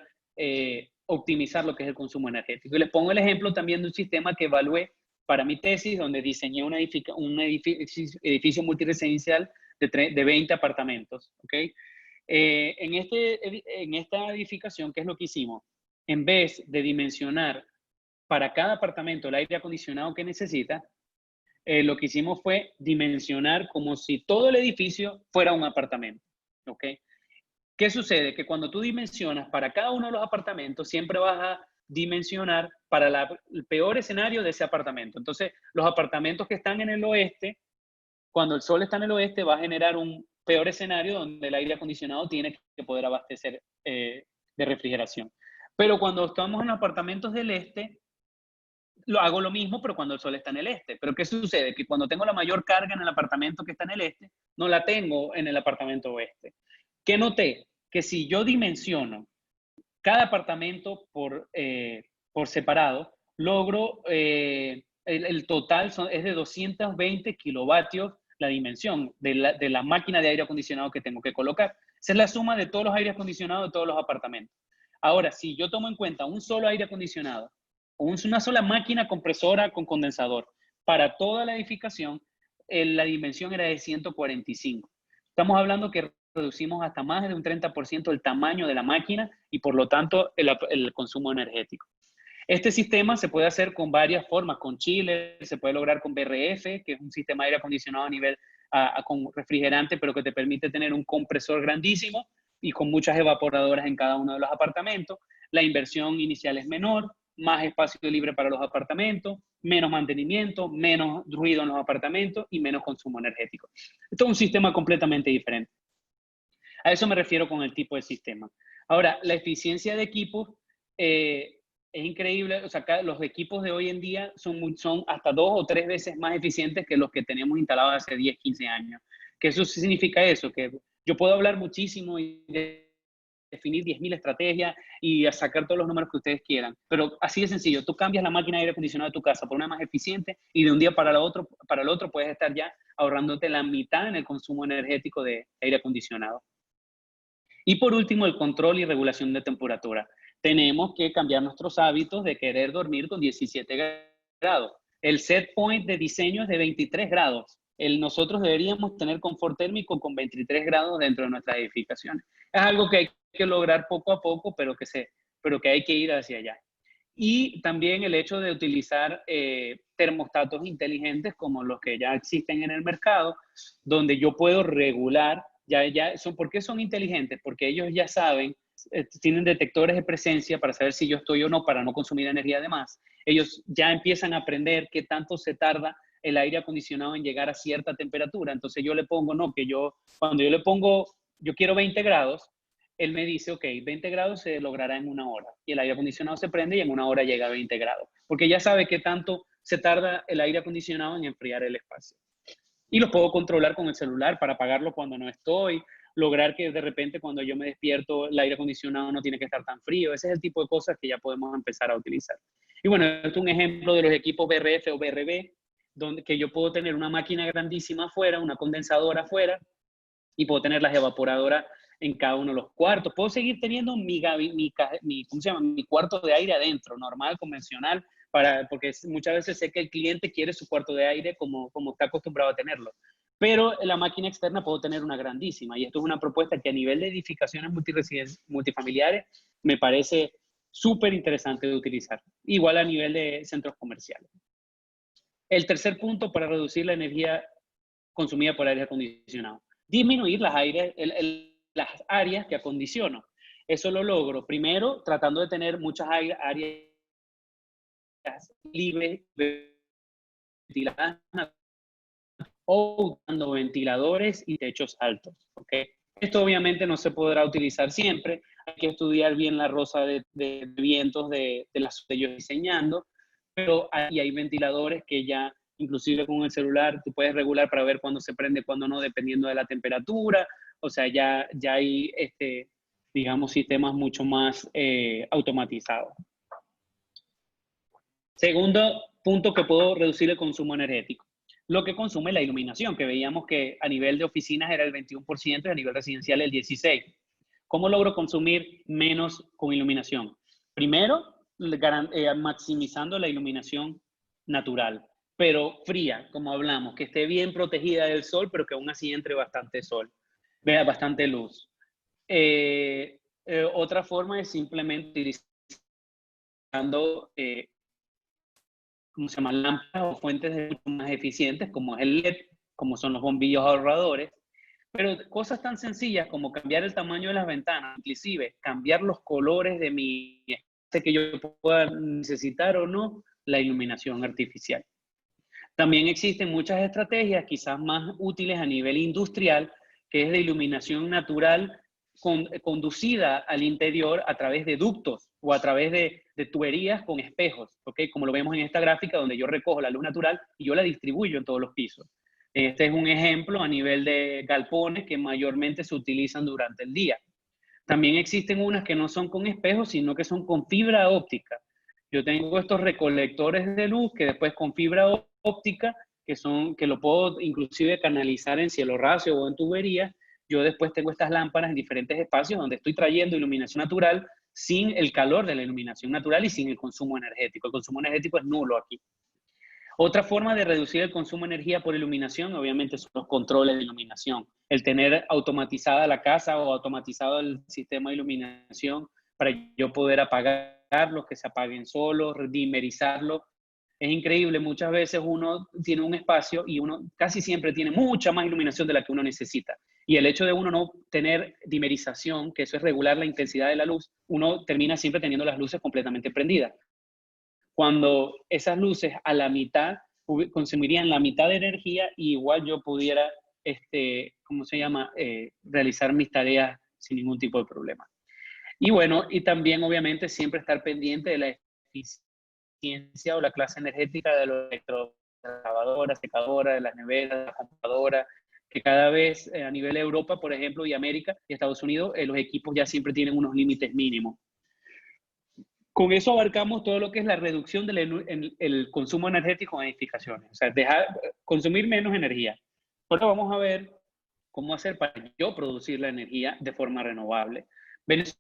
optimizar lo que es el consumo energético. Y les pongo el ejemplo también de un sistema que evalué para mi tesis, donde diseñé un edificio multiresidencial de 20 apartamentos, ¿ok? En esta edificación, ¿qué es lo que hicimos? En vez de dimensionar para cada apartamento el aire acondicionado que necesita, lo que hicimos fue dimensionar como si todo el edificio fuera un apartamento, ¿ok? ¿Qué sucede? Que cuando tú dimensionas para cada uno de los apartamentos, siempre vas a dimensionar para el peor escenario de ese apartamento. Entonces, los apartamentos que están en el oeste, cuando el sol está en el oeste, va a generar un peor escenario donde el aire acondicionado tiene que poder abastecer de refrigeración. Pero cuando estamos en apartamentos del este, hago lo mismo, pero cuando el sol está en el este. Pero ¿qué sucede? Que cuando tengo la mayor carga en el apartamento que está en el este, no la tengo en el apartamento oeste. ¿Qué noté? Que si yo dimensiono cada apartamento por separado, logro, el total es de 220 kilovatios la dimensión de la máquina de aire acondicionado que tengo que colocar. Esa es la suma de todos los aires acondicionados de todos los apartamentos. Ahora, si yo tomo en cuenta un solo aire acondicionado o una sola máquina compresora con condensador para toda la edificación, la dimensión era de 145. Estamos hablando que reducimos hasta más de un 30% el tamaño de la máquina y por lo tanto el consumo energético. Este sistema se puede hacer con varias formas, con chiller, se puede lograr con BRF, que es un sistema de aire acondicionado a nivel con refrigerante, pero que te permite tener un compresor grandísimo y con muchas evaporadoras en cada uno de los apartamentos. La inversión inicial es menor, más espacio libre para los apartamentos, menos mantenimiento, menos ruido en los apartamentos y menos consumo energético. Esto es un sistema completamente diferente. A eso me refiero con el tipo de sistema. Ahora, la eficiencia de equipos es increíble. O sea, los equipos de hoy en día son hasta 2 o 3 veces más eficientes que los que teníamos instalados hace 10, 15 años. ¿Qué eso significa eso? Que yo puedo hablar muchísimo y definir 10.000 estrategias y a sacar todos los números que ustedes quieran. Pero así de sencillo, tú cambias la máquina de aire acondicionado de tu casa por una más eficiente y de un día para el otro puedes estar ya ahorrándote la mitad en el consumo energético de aire acondicionado. Y por último, el control y regulación de temperatura. Tenemos que cambiar nuestros hábitos de querer dormir con 17 grados. El set point de diseño es de 23 grados. Nosotros deberíamos tener confort térmico con 23 grados dentro de nuestras edificaciones. Es algo que hay que lograr poco a poco, pero que hay que ir hacia allá. Y también el hecho de utilizar termostatos inteligentes como los que ya existen en el mercado, donde yo puedo regular. ¿Por qué son inteligentes? Porque ellos ya saben, tienen detectores de presencia para saber si yo estoy o no, para no consumir energía de más. Ellos ya empiezan a aprender qué tanto se tarda el aire acondicionado en llegar a cierta temperatura. Entonces yo le pongo, cuando yo le pongo, yo quiero 20 grados, él me dice, ok, 20 grados se logrará en 1 hora. Y el aire acondicionado se prende y en 1 hora llega a 20 grados. Porque ya sabe qué tanto se tarda el aire acondicionado en enfriar el espacio. Y los puedo controlar con el celular para apagarlo cuando no estoy, lograr que de repente cuando yo me despierto el aire acondicionado no tiene que estar tan frío. Ese es el tipo de cosas que ya podemos empezar a utilizar. Y bueno, esto es un ejemplo de los equipos BRF o BRB, que yo puedo tener una máquina grandísima afuera, una condensadora afuera, y puedo tener las evaporadoras en cada uno de los cuartos. Puedo seguir teniendo mi cuarto de aire adentro, normal, convencional, porque muchas veces sé que el cliente quiere su cuarto de aire como está acostumbrado a tenerlo. Pero la máquina externa puedo tener una grandísima. Y esto es una propuesta que a nivel de edificaciones multifamiliares me parece súper interesante de utilizar. Igual a nivel de centros comerciales. El tercer punto para reducir la energía consumida por aire acondicionado. Disminuir las áreas que acondiciono. Eso lo logro primero tratando de tener muchas áreas libres, ventiladas, o usando ventiladores y techos altos. ¿Okay? Esto obviamente no se podrá utilizar siempre. Hay que estudiar bien la rosa de vientos de las que estoy diseñando, pero hay ventiladores que ya, inclusive con el celular, tú puedes regular para ver cuándo se prende, cuándo no, dependiendo de la temperatura. O sea, ya hay, digamos, sistemas mucho más automatizados. Segundo punto que puedo reducir el consumo energético. Lo que consume la iluminación, que veíamos que a nivel de oficinas era el 21% y a nivel residencial el 16%. ¿Cómo logro consumir menos con iluminación? Primero, maximizando la iluminación natural, pero fría, como hablamos, que esté bien protegida del sol, pero que aún así entre bastante sol, vea bastante luz. Otra forma es simplemente utilizando ¿cómo se llama? Lámparas o fuentes de luz más eficientes, como es el LED, como son los bombillos ahorradores. Pero cosas tan sencillas como cambiar el tamaño de las ventanas, inclusive cambiar los colores de mi espacio que yo pueda necesitar o no, la iluminación artificial. También existen muchas estrategias, quizás más útiles a nivel industrial, que es de iluminación natural conducida al interior a través de ductos. o a través de tuberías con espejos, ¿ok? Como lo vemos en esta gráfica donde yo recojo la luz natural y yo la distribuyo en todos los pisos. Este es un ejemplo a nivel de galpones que mayormente se utilizan durante el día. También existen unas que no son con espejos, sino que son con fibra óptica. Yo tengo estos recolectores de luz que después con fibra óptica, que lo puedo inclusive canalizar en cielo raso o en tubería. Yo después tengo estas lámparas en diferentes espacios donde estoy trayendo iluminación natural sin el calor de la iluminación natural y sin el consumo energético. El consumo energético es nulo aquí. Otra forma de reducir el consumo de energía por iluminación, obviamente, son los controles de iluminación. El tener automatizada la casa o automatizado el sistema de iluminación para yo poder apagarlos, que se apaguen solos, dimerizarlos. Es increíble, muchas veces uno tiene un espacio y uno casi siempre tiene mucha más iluminación de la que uno necesita. Y el hecho de uno no tener dimerización, que eso es regular la intensidad de la luz, uno termina siempre teniendo las luces completamente prendidas. Cuando esas luces a la mitad consumirían la mitad de energía, y igual yo pudiera, ¿cómo se llama? Realizar mis tareas sin ningún tipo de problema. Y bueno, y también obviamente siempre estar pendiente de la eficiencia o la clase energética de los electrolavadoras, secadoras, de las neveras, de las computadoras, que cada vez a nivel de Europa, por ejemplo, y América y Estados Unidos, los equipos ya siempre tienen unos límites mínimos. Con eso abarcamos todo lo que es la reducción del consumo energético en edificaciones, o sea, consumir menos energía. Ahora vamos a ver cómo hacer para yo producir la energía de forma renovable. Venezuela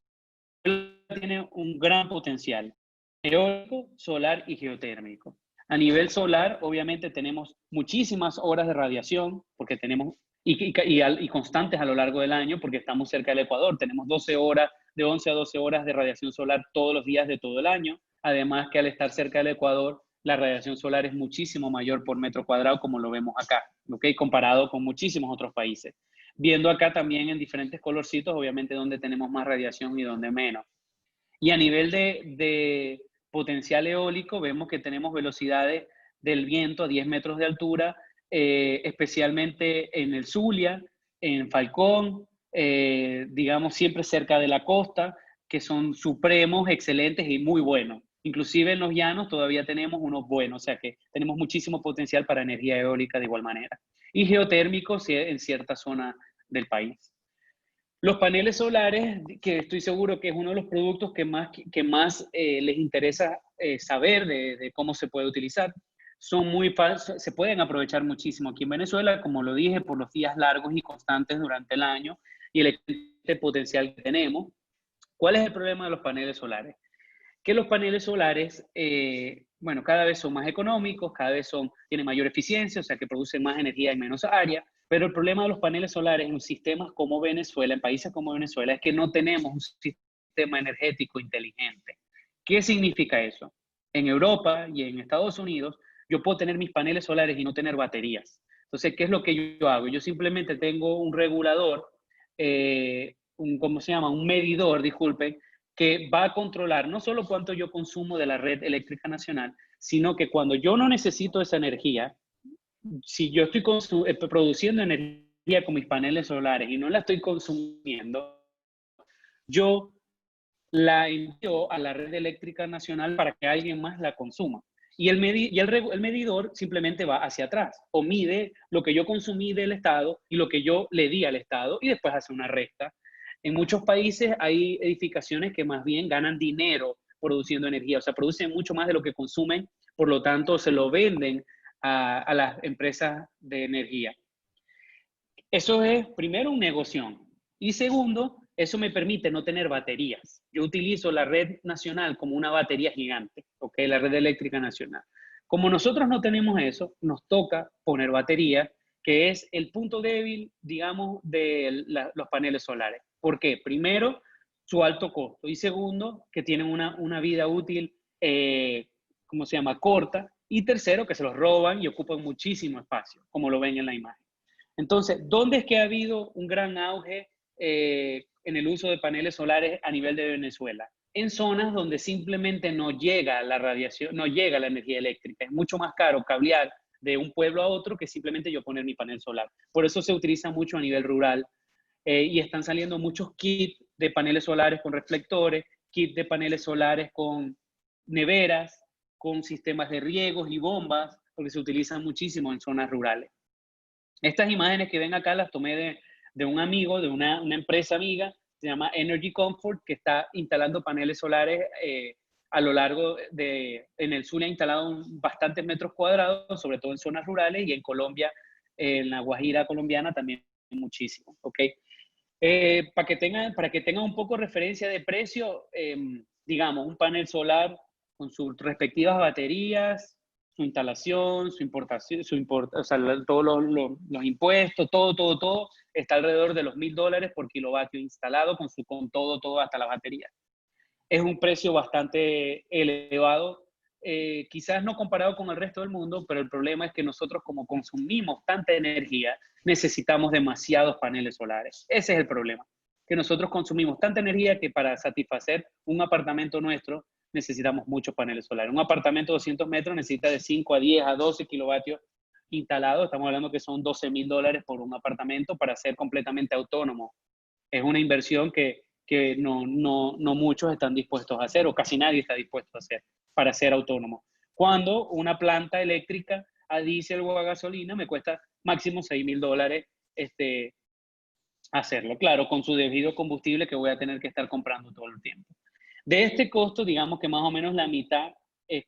tiene un gran potencial eólico, solar y geotérmico. A nivel solar, obviamente tenemos muchísimas horas de radiación, porque tenemos, y constantes a lo largo del año, porque estamos cerca del Ecuador. Tenemos 12 horas, de 11 a 12 horas de radiación solar todos los días de todo el año. Además que al estar cerca del Ecuador, la radiación solar es muchísimo mayor por metro cuadrado, como lo vemos acá, ¿ok? Comparado con muchísimos otros países. Viendo acá también en diferentes colorcitos, obviamente, donde tenemos más radiación y donde menos. Y a nivel de potencial eólico, vemos que tenemos velocidades del viento a 10 metros de altura, especialmente en el Zulia, en Falcón, digamos siempre cerca de la costa, que son supremos, excelentes y muy buenos. Inclusive en los llanos todavía tenemos unos buenos, o sea que tenemos muchísimo potencial para energía eólica de igual manera. Y geotérmicos en cierta zona del país. Los paneles solares, que estoy seguro que es uno de los productos que más les interesa saber de cómo se puede utilizar, son muy fáciles, se pueden aprovechar muchísimo aquí en Venezuela, como lo dije, por los días largos y constantes durante el año y el excelente potencial que tenemos. ¿Cuál es el problema de los paneles solares? Que los paneles solares, bueno, cada vez son más económicos, cada vez tienen mayor eficiencia, o sea que producen más energía en menos área, pero el problema de los paneles solares en sistemas como Venezuela, en países como Venezuela, es que no tenemos un sistema energético inteligente. ¿Qué significa eso? En Europa y en Estados Unidos, yo puedo tener mis paneles solares y no tener baterías. Entonces, ¿qué es lo que yo hago? Yo simplemente tengo un regulador, ¿cómo se llama? Un medidor, disculpen, que va a controlar no solo cuánto yo consumo de la red eléctrica nacional, sino que cuando yo no necesito esa energía, si yo estoy produciendo energía con mis paneles solares y no la estoy consumiendo, yo la envío a la red eléctrica nacional para que alguien más la consuma. Y el medidor simplemente va hacia atrás o mide lo que yo consumí del Estado y lo que yo le di al Estado y después hace una resta. En muchos países hay edificaciones que más bien ganan dinero produciendo energía, o sea, producen mucho más de lo que consumen, por lo tanto se lo venden a las empresas de energía. Eso es, primero, un negocio. Y segundo, eso me permite no tener baterías. Yo utilizo la red nacional como una batería gigante, ¿ok? La red eléctrica nacional. Como nosotros no tenemos eso, nos toca poner batería, que es el punto débil, digamos, de los paneles solares. ¿Por qué? Primero, su alto costo. Y segundo, que tienen una vida útil, ¿cómo se llama? Corta. Y tercero, que se los roban y ocupan muchísimo espacio, como lo ven en la imagen. Entonces, ¿dónde es que ha habido un gran auge en el uso de paneles solares a nivel de Venezuela? En zonas donde simplemente no llega la radiación, no llega la energía eléctrica. Es mucho más caro cablear de un pueblo a otro que simplemente yo poner mi panel solar. Por eso se utiliza mucho a nivel rural y están saliendo muchos kits de paneles solares con reflectores kit de paneles solares con neveras, con sistemas de riegos y bombas, porque se utilizan muchísimo en zonas rurales. Estas imágenes que ven acá las tomé de un amigo, de una empresa amiga, se llama Energy Comfort, que está instalando paneles solares a lo largo en el sur ha instalado bastantes metros cuadrados, sobre todo en zonas rurales, y en Colombia, en la Guajira colombiana también muchísimo, ¿ok? Para que tengan un poco de referencia de precio, digamos, un panel solar con sus respectivas baterías, su instalación, su importación, o sea, todos los impuestos, todo, está alrededor de los $1,000 por kilovatio instalado con todo hasta la batería. Es un precio bastante elevado, quizás no comparado con el resto del mundo, pero el problema es que nosotros, como consumimos tanta energía, necesitamos demasiados paneles solares. Ese es el problema, que nosotros consumimos tanta energía que para satisfacer un apartamento nuestro necesitamos muchos paneles solares. Un apartamento de 200 metros necesita de 5 a 10 a 12 kilovatios instalados. Estamos hablando que son $12,000 por un apartamento para ser completamente autónomo. Es una inversión que no muchos están dispuestos a hacer, o casi nadie está dispuesto a hacer para ser autónomo. Cuando una planta eléctrica a diésel o a gasolina me cuesta máximo $6,000 hacerlo. Claro, con su debido combustible que voy a tener que estar comprando todo el tiempo. De este costo, digamos que más o menos la mitad es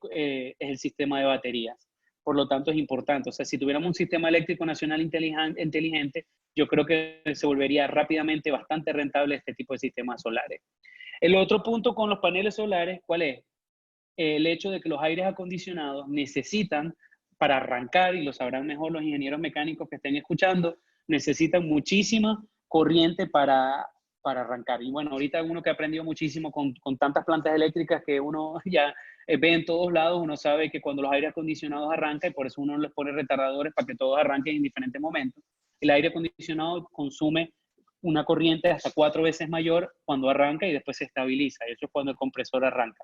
el sistema de baterías. Por lo tanto, es importante. O sea, si tuviéramos un sistema eléctrico nacional inteligente, yo creo que se volvería rápidamente bastante rentable este tipo de sistemas solares. El otro punto con los paneles solares, ¿cuál es? El hecho de que los aires acondicionados necesitan, para arrancar, y lo sabrán mejor los ingenieros mecánicos que estén escuchando, necesitan muchísima corriente para arrancar. Y bueno, ahorita uno que ha aprendido muchísimo con tantas plantas eléctricas que uno ya ve en todos lados, uno sabe que cuando los aires acondicionados arrancan, y por eso uno les pone retardadores para que todos arranquen en diferentes momentos, el aire acondicionado consume una corriente hasta 4 veces mayor cuando arranca y después se estabiliza. Eso es cuando el compresor arranca.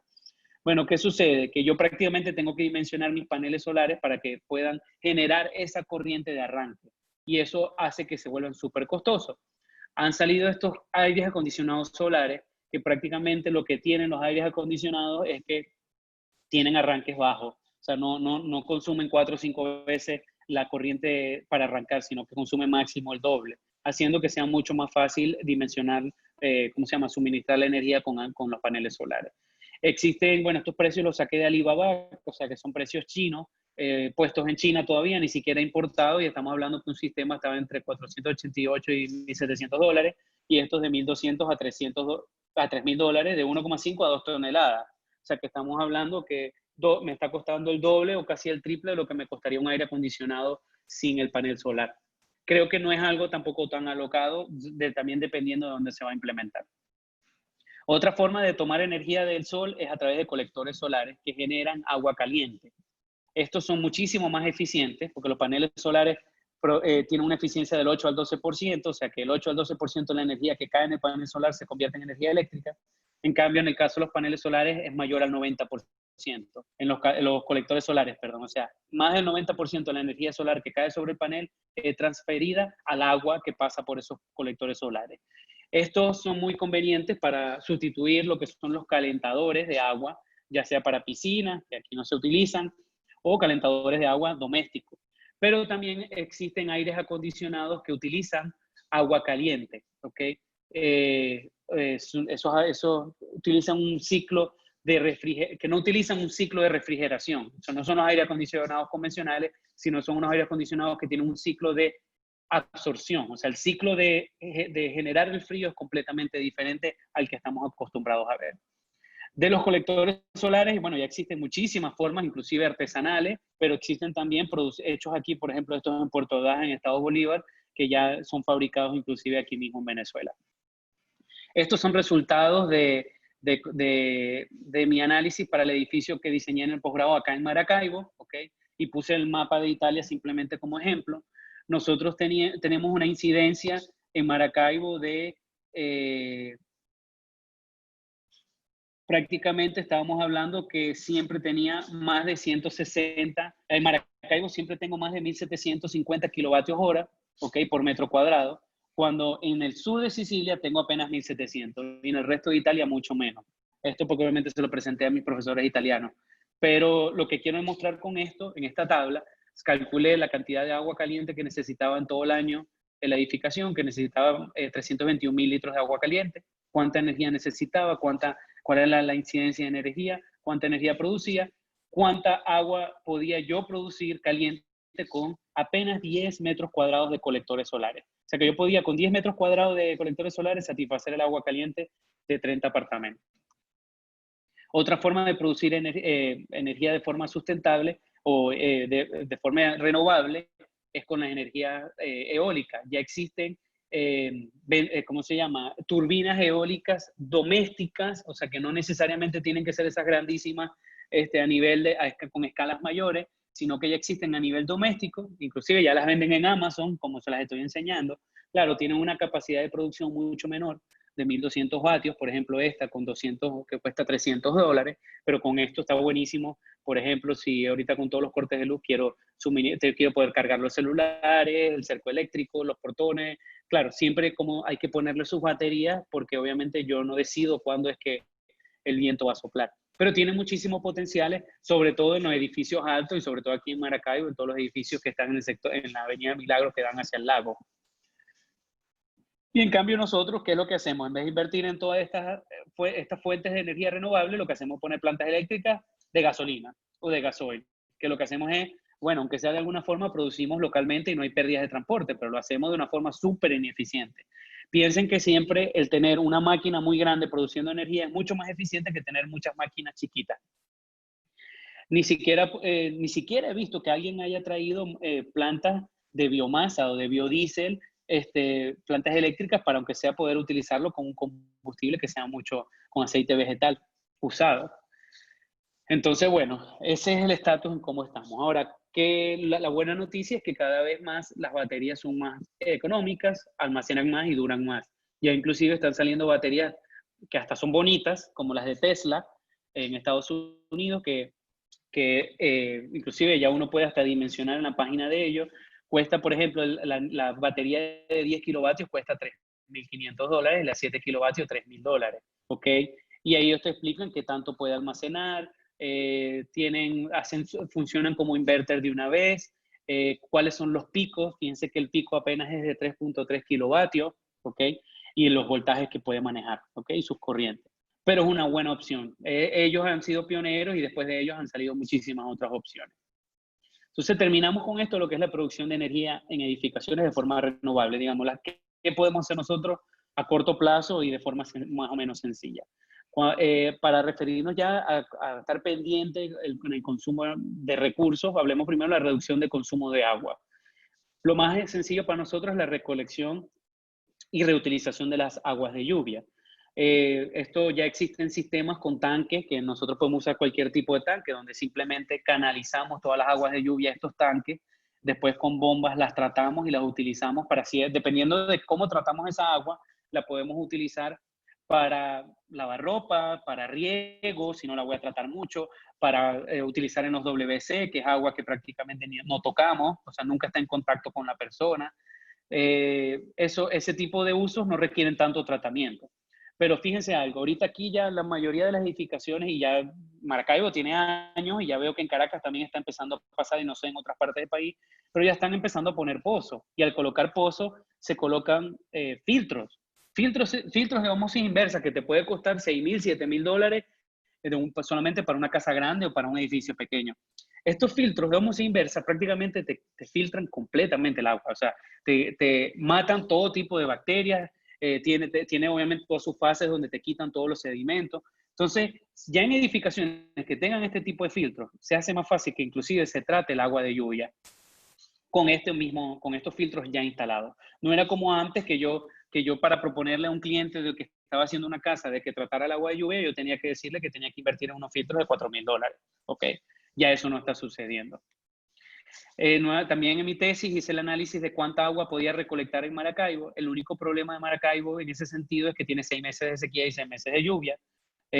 Bueno, ¿qué sucede? Que yo prácticamente tengo que dimensionar mis paneles solares para que puedan generar esa corriente de arranque. Y eso hace que se vuelvan súper costosos. Han salido estos aires acondicionados solares que prácticamente lo que tienen los aires acondicionados es que tienen arranques bajos. O sea, no consumen 4 o 5 veces la corriente para arrancar, sino que consumen máximo el doble, haciendo que sea mucho más fácil dimensionar, suministrar la energía con los paneles solares. Existen, bueno, estos precios los saqué de Alibaba, o sea que son precios chinos, puestos en China todavía, ni siquiera importados, y estamos hablando que un sistema estaba entre $488 y $1,700, y estos de $1,200 a $3,000, de 1,5 a 2 toneladas. O sea que estamos hablando que me está costando el doble o casi el triple de lo que me costaría un aire acondicionado sin el panel solar. Creo que no es algo tampoco tan alocado, también dependiendo de dónde se va a implementar. Otra forma de tomar energía del sol es a través de colectores solares que generan agua caliente. Estos son muchísimo más eficientes porque los paneles solares tienen una eficiencia del 8 al 12%, o sea que el 8 al 12% de la energía que cae en el panel solar se convierte en energía eléctrica. En cambio, en el caso de los paneles solares es mayor al 90%, en los colectores solares, perdón. O sea, más del 90% de la energía solar que cae sobre el panel es transferida al agua que pasa por esos colectores solares. Estos son muy convenientes para sustituir lo que son los calentadores de agua, ya sea para piscinas, que aquí no se utilizan, o calentadores de agua domésticos. Pero también existen aires acondicionados que utilizan agua caliente, ¿ok? Esos utilizan un ciclo que no utilizan un ciclo de refrigeración. O sea, no son los aires acondicionados convencionales, sino son unos aires acondicionados que tienen un ciclo de absorción. O sea, el ciclo de generar el frío es completamente diferente al que estamos acostumbrados a ver. De los colectores solares, bueno, ya existen muchísimas formas, inclusive artesanales, pero existen también hechos aquí, por ejemplo, estos en Puerto Ordaz, en Estado Bolívar, que ya son fabricados inclusive aquí mismo en Venezuela. Estos son resultados de mi análisis para el edificio que diseñé en el posgrado acá en Maracaibo, ¿ok? Y puse el mapa de Italia simplemente como ejemplo. Nosotros tenemos una incidencia en Maracaibo de... prácticamente estábamos hablando que siempre tenía más de 160, en Maracaibo siempre tengo más de 1,750 kilovatios hora, ¿ok? Por metro cuadrado, cuando en el sur de Sicilia tengo apenas 1,700 y en el resto de Italia mucho menos. Esto porque obviamente se lo presenté a mis profesores italianos. Pero lo que quiero demostrar con esto, en esta tabla, calculé la cantidad de agua caliente que necesitaba en todo el año en la edificación, que necesitaba 321.000 litros de agua caliente, cuánta energía necesitaba, cuál era la incidencia de energía, cuánta energía producía, cuánta agua podía yo producir caliente con apenas 10 metros cuadrados de colectores solares. O sea que yo podía con 10 metros cuadrados de colectores solares satisfacer el agua caliente de 30 apartamentos. Otra forma de producir energía de forma sustentable o de forma renovable es con la energía eólica. Ya existen, ¿cómo se llama? Turbinas eólicas domésticas, o sea que no necesariamente tienen que ser esas grandísimas a nivel con escalas mayores, sino que ya existen a nivel doméstico, inclusive ya las venden en Amazon, como se las estoy enseñando. Claro, tienen una capacidad de producción mucho menor, de 1.200 vatios, por ejemplo esta con 200, que cuesta $300, pero con esto está buenísimo. Por ejemplo, si ahorita con todos los cortes de luz quiero poder cargar los celulares, el cerco eléctrico, los portones, claro, siempre como hay que ponerle sus baterías, porque obviamente yo no decido cuándo es que el viento va a soplar. Pero tiene muchísimos potenciales, sobre todo en los edificios altos y sobre todo aquí en Maracaibo, en todos los edificios que están en el sector, en la Avenida Milagros que dan hacia el lago. Y en cambio nosotros, ¿qué es lo que hacemos? En vez de invertir en todas estas fuentes de energía renovable, lo que hacemos es poner plantas eléctricas de gasolina o de gasoil. Que lo que hacemos es, bueno, aunque sea de alguna forma, producimos localmente y no hay pérdidas de transporte, pero lo hacemos de una forma súper ineficiente. Piensen que siempre el tener una máquina muy grande produciendo energía es mucho más eficiente que tener muchas máquinas chiquitas. Ni siquiera he visto que alguien haya traído plantas de biomasa o de biodiesel, plantas eléctricas para aunque sea poder utilizarlo con un combustible que sea mucho con aceite vegetal usado. Entonces, bueno, ese es el estatus en cómo estamos. Ahora, la buena noticia es que cada vez más las baterías son más económicas, almacenan más y duran más. Ya inclusive están saliendo baterías que hasta son bonitas, como las de Tesla en Estados Unidos, que inclusive ya uno puede hasta dimensionar en la página de ellos. Cuesta, por ejemplo, la batería de 10 kilovatios cuesta $3.500, la 7 kilovatios $3.000, ¿ok? Y ahí ellos te explican qué tanto puede almacenar, funcionan como inverter de una vez, cuáles son los picos. Fíjense que el pico apenas es de 3.3 kilovatios, ¿ok? Y los voltajes que puede manejar, ¿ok? Y sus corrientes. Pero es una buena opción. Ellos han sido pioneros y después de ellos han salido muchísimas otras opciones. Entonces terminamos con esto, lo que es la producción de energía en edificaciones de forma renovable, digamos, ¿qué podemos hacer nosotros a corto plazo y de forma más o menos sencilla? Para referirnos ya a estar pendiente con el consumo de recursos, hablemos primero de la reducción de consumo de agua. Lo más sencillo para nosotros es la recolección y reutilización de las aguas de lluvia. Esto ya existen sistemas con tanques que nosotros podemos usar cualquier tipo de tanque donde simplemente canalizamos todas las aguas de lluvia a estos tanques, después con bombas las tratamos y las utilizamos para así, dependiendo de cómo tratamos esa agua, la podemos utilizar para lavar ropa, para riego, si no la voy a tratar mucho, para utilizar en los WC, que es agua que prácticamente no tocamos, o sea, nunca está en contacto con la persona. Ese tipo de usos no requieren tanto tratamiento. Pero fíjense algo, ahorita aquí ya la mayoría de las edificaciones, y ya Maracaibo tiene años, y ya veo que en Caracas también está empezando a pasar, y no sé, en otras partes del país, pero ya están empezando a poner pozos. Y al colocar pozos, se colocan filtros de ósmosis inversa, que te puede costar $6.000, $7.000 solamente para una casa grande o para un edificio pequeño. Estos filtros de ósmosis inversa prácticamente te filtran completamente el agua, o sea, te matan todo tipo de bacterias, tiene obviamente todas sus fases donde te quitan todos los sedimentos. Entonces, ya en edificaciones que tengan este tipo de filtros, se hace más fácil que inclusive se trate el agua de lluvia con estos filtros ya instalados. No era como antes que yo para proponerle a un cliente de que estaba haciendo una casa de que tratara el agua de lluvia, yo tenía que decirle que tenía que invertir en unos filtros de $4.000, ¿ok? Ya eso no está sucediendo. También en mi tesis hice el análisis de cuánta agua podía recolectar en Maracaibo. El único problema de Maracaibo en ese sentido es que tiene 6 meses de sequía y 6 meses de lluvia.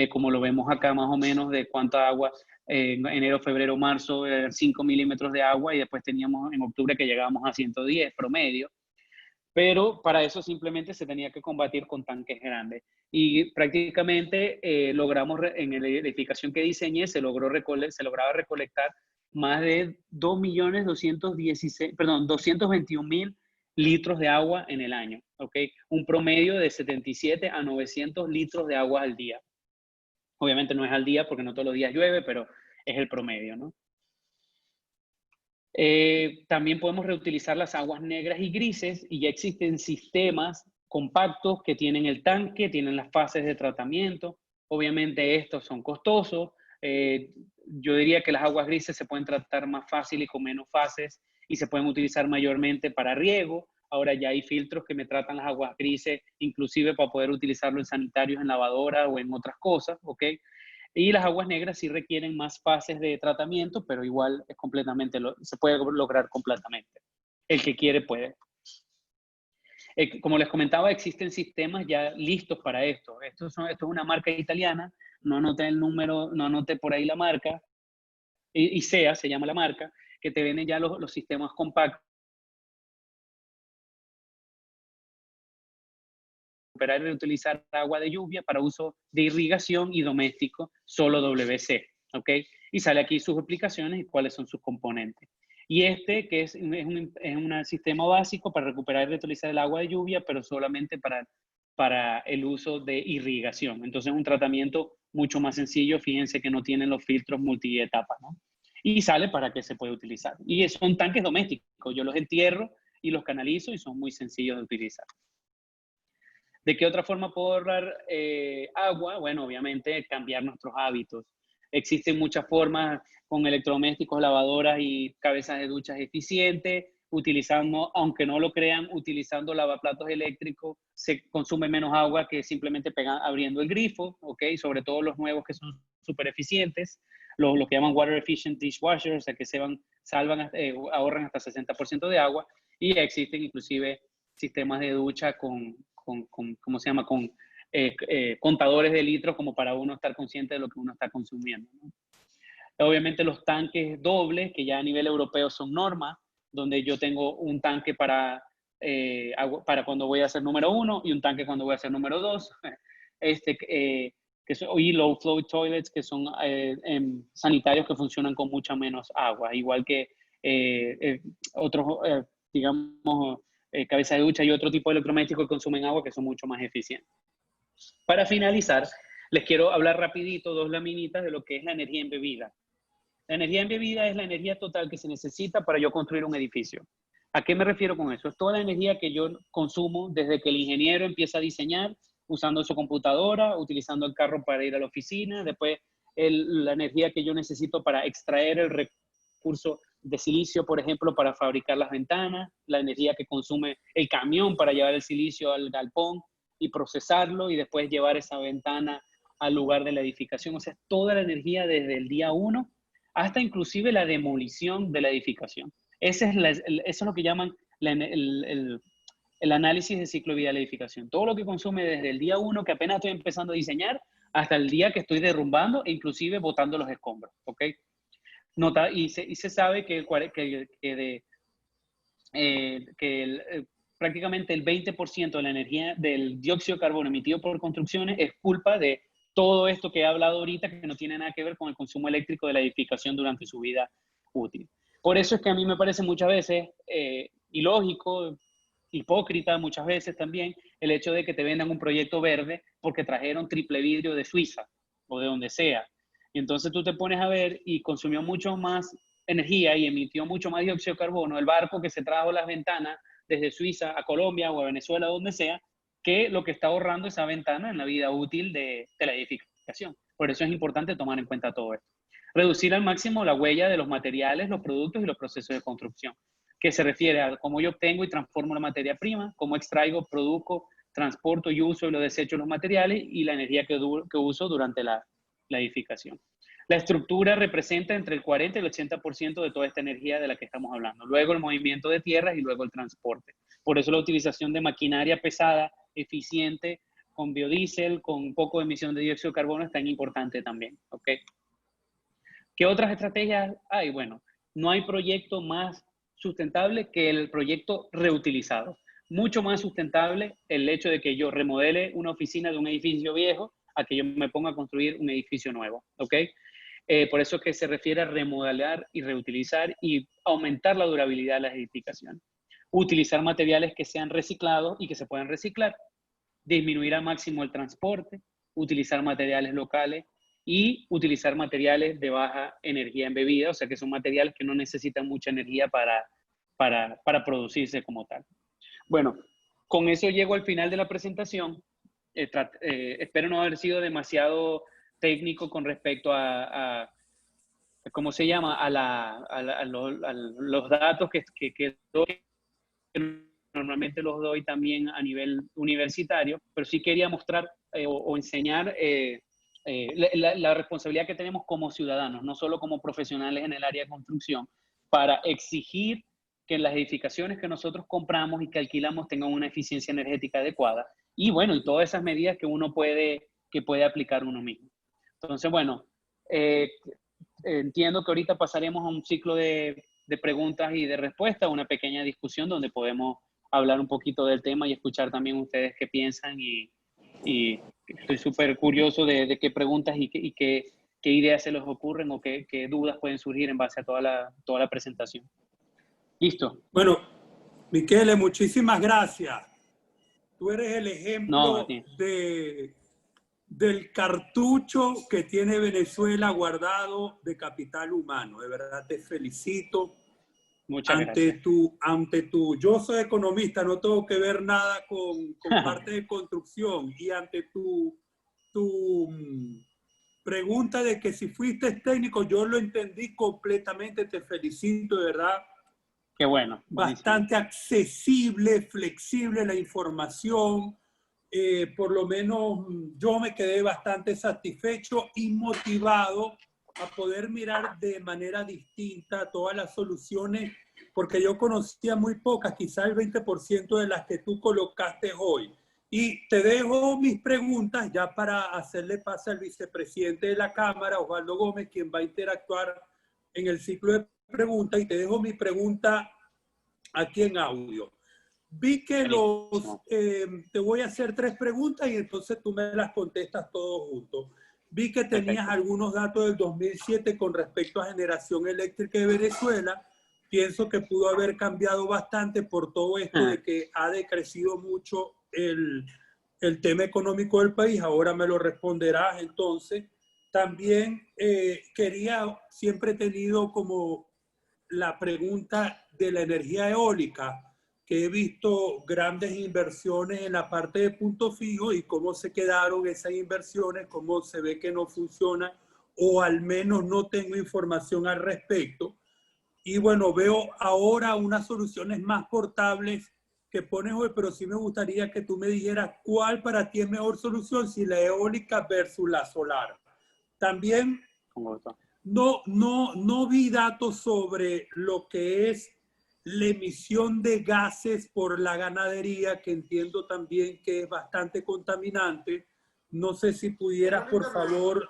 Como lo vemos acá más o menos de cuánta agua, enero, febrero, marzo, 5 milímetros de agua, y después teníamos en octubre que llegábamos a 110 promedio. pero para eso simplemente se tenía que combatir con tanques grandes. Y prácticamente logramos, en la edificación que diseñé, se lograba recolectar más de 221.000 litros de agua en el año, ¿ok? Un promedio de 77 a 900 litros de agua al día. Obviamente no es al día porque no todos los días llueve, pero es el promedio, ¿no? También podemos reutilizar las aguas negras y grises y ya existen sistemas compactos que tienen el tanque, tienen las fases de tratamiento. Obviamente estos son costosos. Yo diría que las aguas grises se pueden tratar más fácil y con menos fases y se pueden utilizar mayormente para riego. Ahora ya hay filtros que me tratan las aguas grises, inclusive para poder utilizarlo en sanitarios, en lavadoras o en otras cosas, ¿ok? Y las aguas negras sí requieren más fases de tratamiento, pero igual es completamente, se puede lograr completamente. El que quiere puede. Como les comentaba, existen sistemas ya listos para esto. Esto es una marca italiana, no anoté el número, no anoté por ahí la marca, ISEA se llama la marca, que te venden ya los sistemas compactos recuperar y reutilizar agua de lluvia para uso de irrigación y doméstico, solo WC, ¿ok? Y sale aquí sus aplicaciones y cuáles son sus componentes. Y este, que es un sistema básico para recuperar y reutilizar el agua de lluvia, pero solamente para el uso de irrigación. Entonces, un tratamiento mucho más sencillo. Fíjense que no tienen los filtros multietapas, ¿no? Y sale para que se puede utilizar. Y son tanques domésticos. Yo los entierro y los canalizo y son muy sencillos de utilizar. ¿De qué otra forma puedo ahorrar agua? Bueno, obviamente cambiar nuestros hábitos. Existen muchas formas con electrodomésticos, lavadoras y cabezas de duchas eficientes, utilizando, aunque no lo crean, utilizando lavaplatos eléctricos, se consume menos agua que simplemente abriendo el grifo, ¿ok? Sobre todo los nuevos que son súper eficientes, los que llaman water efficient dishwashers, o sea que ahorran hasta 60% de agua, y existen inclusive sistemas de ducha ¿cómo se llama? Con contadores de litros como para uno estar consciente de lo que uno está consumiendo, ¿no? Obviamente los tanques dobles, que ya a nivel europeo son normas, donde yo tengo un tanque para cuando voy a ser número 1 y un tanque cuando voy a ser número 2. Y low flow toilets, que son sanitarios que funcionan con mucha menos agua, igual que otros, digamos, cabeza de ducha y otro tipo de electrodomésticos que consumen agua que son mucho más eficientes. Para finalizar, les quiero hablar rapidito, 2 laminitas de lo que es la energía embebida. La energía embebida es la energía total que se necesita para yo construir un edificio. ¿A qué me refiero con eso? Es toda la energía que yo consumo desde que el ingeniero empieza a diseñar, usando su computadora, utilizando el carro para ir a la oficina, después la energía que yo necesito para extraer el recurso de silicio, por ejemplo, para fabricar las ventanas, la energía que consume el camión para llevar el silicio al galpón y procesarlo y después llevar esa ventana al lugar de la edificación. O sea, toda la energía desde el día 1 hasta inclusive la demolición de la edificación. Eso es lo que llaman el análisis de ciclo de vida de la edificación. Todo lo que consume desde el día 1 que apenas estoy empezando a diseñar hasta el día que estoy derrumbando e inclusive botando los escombros, ¿ok? Se sabe que prácticamente el 20% de la energía del dióxido de carbono emitido por construcciones es culpa de todo esto que he hablado ahorita, que no tiene nada que ver con el consumo eléctrico de la edificación durante su vida útil. Por eso es que a mí me parece muchas veces ilógico, hipócrita muchas veces también, el hecho de que te vendan un proyecto verde porque trajeron triple vidrio de Suiza o de donde sea. Y entonces tú te pones a ver y consumió mucho más energía y emitió mucho más dióxido de carbono el barco que se trajo las ventanas desde Suiza a Colombia o a Venezuela, donde sea, que lo que está ahorrando esa ventana en la vida útil de la edificación. Por eso es importante tomar en cuenta todo esto. Reducir al máximo la huella de los materiales, los productos y los procesos de construcción, que se refiere a cómo yo obtengo y transformo la materia prima, cómo extraigo, produzco, transporto y uso y lo desecho los materiales y la energía que uso durante la edificación. La estructura representa entre el 40 y el 80% de toda esta energía de la que estamos hablando. Luego el movimiento de tierras y luego el transporte. Por eso la utilización de maquinaria pesada, eficiente, con biodiesel, con poco emisión de dióxido de carbono es tan importante también. ¿Okay? ¿Qué otras estrategias hay? Bueno, no hay proyecto más sustentable que el proyecto reutilizado. mucho más sustentable el hecho de que yo remodele una oficina de un edificio viejo a que yo me ponga a construir un edificio nuevo, ¿ok? Por eso es que se refiere a remodelar y reutilizar y aumentar la durabilidad de las edificaciones. Utilizar materiales que sean reciclados y que se puedan reciclar. Disminuir al máximo el transporte, utilizar materiales locales y utilizar materiales de baja energía embebida, o sea que son materiales que no necesitan mucha energía para producirse como tal. Bueno, con eso llego al final de la presentación. Espero no haber sido demasiado técnico con respecto a ¿cómo se llama? A los datos que normalmente los doy también a nivel universitario, pero sí quería mostrar o enseñar la responsabilidad que tenemos como ciudadanos, no solo como profesionales en el área de construcción, para exigir que las edificaciones que nosotros compramos y que alquilamos tengan una eficiencia energética adecuada. Y bueno, y todas esas medidas que puede aplicar uno mismo. Entonces, bueno, entiendo que ahorita pasaremos a un ciclo de preguntas y de respuestas, una pequeña discusión donde podemos hablar un poquito del tema y escuchar también ustedes qué piensan y estoy súper curioso de qué preguntas y qué ideas se les ocurren o qué dudas pueden surgir en base a toda la presentación. ¿Listo? Bueno, Michele, muchísimas gracias. Tú eres el ejemplo del cartucho que tiene Venezuela guardado de capital humano. De verdad te felicito. Muchas gracias. Yo soy economista, no tengo que ver nada con parte de construcción, y ante tu pregunta de que si fuiste técnico, yo lo entendí completamente, te felicito, de verdad. Qué bueno. Bastante accesible, flexible la información. Por lo menos yo me quedé bastante satisfecho y motivado a poder mirar de manera distinta todas las soluciones, porque yo conocía muy pocas, quizás el 20% de las que tú colocaste hoy. Y te dejo mis preguntas ya para hacerle paso al vicepresidente de la Cámara, Osvaldo Gómez, quien va a interactuar en el ciclo de preguntas, y te dejo mi pregunta aquí en audio. Vi que te voy a hacer 3 preguntas y entonces tú me las contestas todos juntos. Vi que tenías algunos datos del 2007 con respecto a generación eléctrica de Venezuela. Pienso que pudo haber cambiado bastante por todo esto de que ha decrecido mucho el tema económico del país. Ahora me lo responderás entonces. También siempre he tenido como la pregunta de la energía eólica, que he visto grandes inversiones en la parte de punto fijo y cómo se quedaron esas inversiones, cómo se ve que no funciona, o al menos no tengo información al respecto. Y bueno, veo ahora unas soluciones más portables que pones hoy, pero sí me gustaría que tú me dijeras cuál para ti es mejor solución, si la eólica versus la solar. También no vi datos sobre lo que es la emisión de gases por la ganadería, que entiendo también que es bastante contaminante. No sé si pudieras, por favor,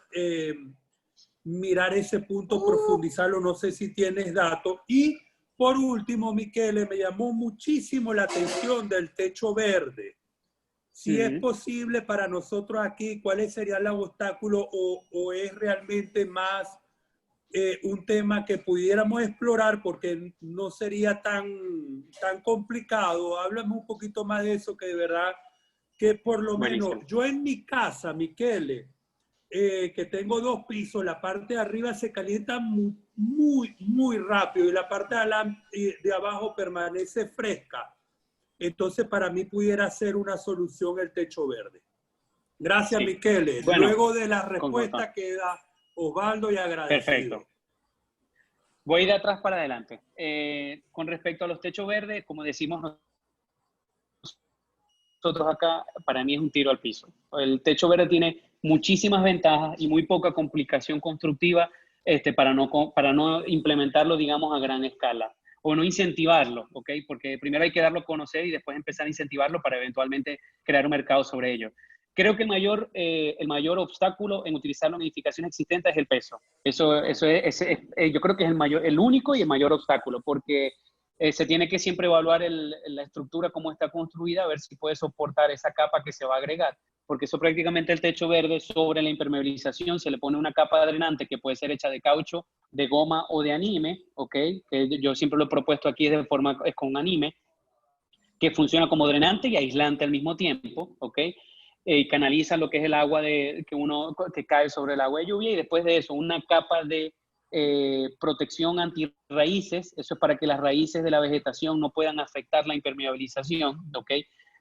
mirar ese punto, profundizarlo. No sé si tienes datos. Y por último, Michele, me llamó muchísimo la atención del techo verde. Si es posible para nosotros aquí, ¿cuáles serían los obstáculos o es realmente más un tema que pudiéramos explorar porque no sería tan complicado? Háblame un poquito más de eso, que de verdad que por lo menos yo en mi casa, Michele, que tengo 2 pisos, la parte de arriba se calienta muy rápido y la parte de abajo permanece fresca. Entonces para mí pudiera ser una solución el techo verde. Gracias, Michele. Bueno, luego de la respuesta queda Osvaldo y agradecido. Perfecto. Voy de atrás para adelante. Con respecto a los techos verdes, como decimos nosotros acá, para mí es un tiro al piso. El techo verde tiene muchísimas ventajas y muy poca complicación constructiva para no implementarlo, digamos, a gran escala o no incentivarlo, ¿ok? Porque primero hay que darlo a conocer y después empezar a incentivarlo para eventualmente crear un mercado sobre ello. Creo que el mayor obstáculo en utilizarlo en edificaciones existentes es el peso. Yo creo que es el único y el mayor obstáculo, porque Se tiene que siempre evaluar la estructura, cómo está construida, a ver si puede soportar esa capa que se va a agregar, porque eso prácticamente el techo verde sobre la impermeabilización se le pone una capa drenante que puede ser hecha de caucho, de goma o de anime, ¿ok? Que yo siempre lo he propuesto aquí es con anime, que funciona como drenante y aislante al mismo tiempo, ¿ok? Y canaliza lo que es el agua que cae sobre el agua de lluvia, y después de eso una capa de protección antirraíces. Eso es para que las raíces de la vegetación no puedan afectar la impermeabilización, ¿ok?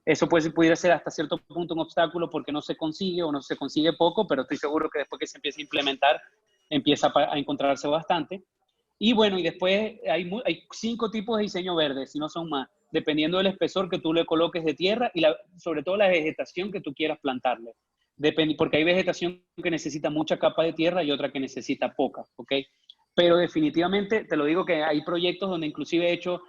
Eso pudiera ser hasta cierto punto un obstáculo porque no se consigue o no se consigue poco, pero estoy seguro que después que se empiece a implementar, empieza a encontrarse bastante. Y bueno, y después hay 5 tipos de diseño verde, si no son más, dependiendo del espesor que tú le coloques de tierra y sobre todo la vegetación que tú quieras plantarle. Porque hay vegetación que necesita mucha capa de tierra y otra que necesita poca, ¿ok? Pero definitivamente, te lo digo que hay proyectos donde inclusive he hecho